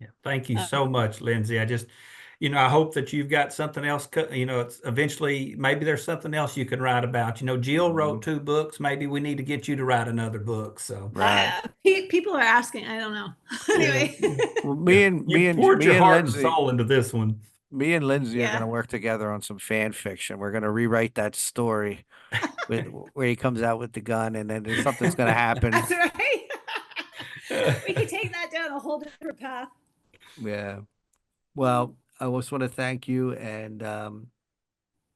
yeah, thank you Uh, so much, Lindsay. I hope that you've got something else, it's eventually, maybe there's something else you can write about. Jill wrote 2 books. Maybe we need to get you to write another book. So Right. People are asking. I don't know. Anyway. Well, you poured your heart and Lindsay, soul into this one. me and Lindsay are Yeah. going to work together on some fan fiction. We're going to rewrite that story with where he comes out with the gun, and then there's something's going to happen. That's right. We could take that down a whole different path. Yeah. Well, I just want to thank you, and I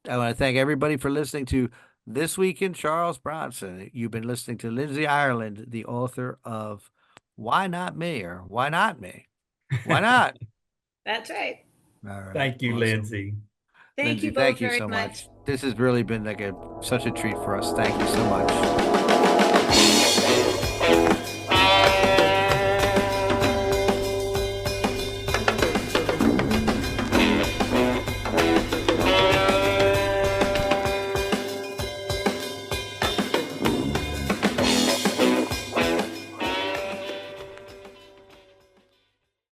want to thank everybody for listening to This Week in Charles Bronson. You've been listening to Lindsay Ireland, the author of Why Not Me, or Why Not Me? Why not? That's right. All right. Thank you, Awesome. Lindsay. Thank Lindsay, you both thank you very so much. much. This has really been like such a treat for us. Thank you so much.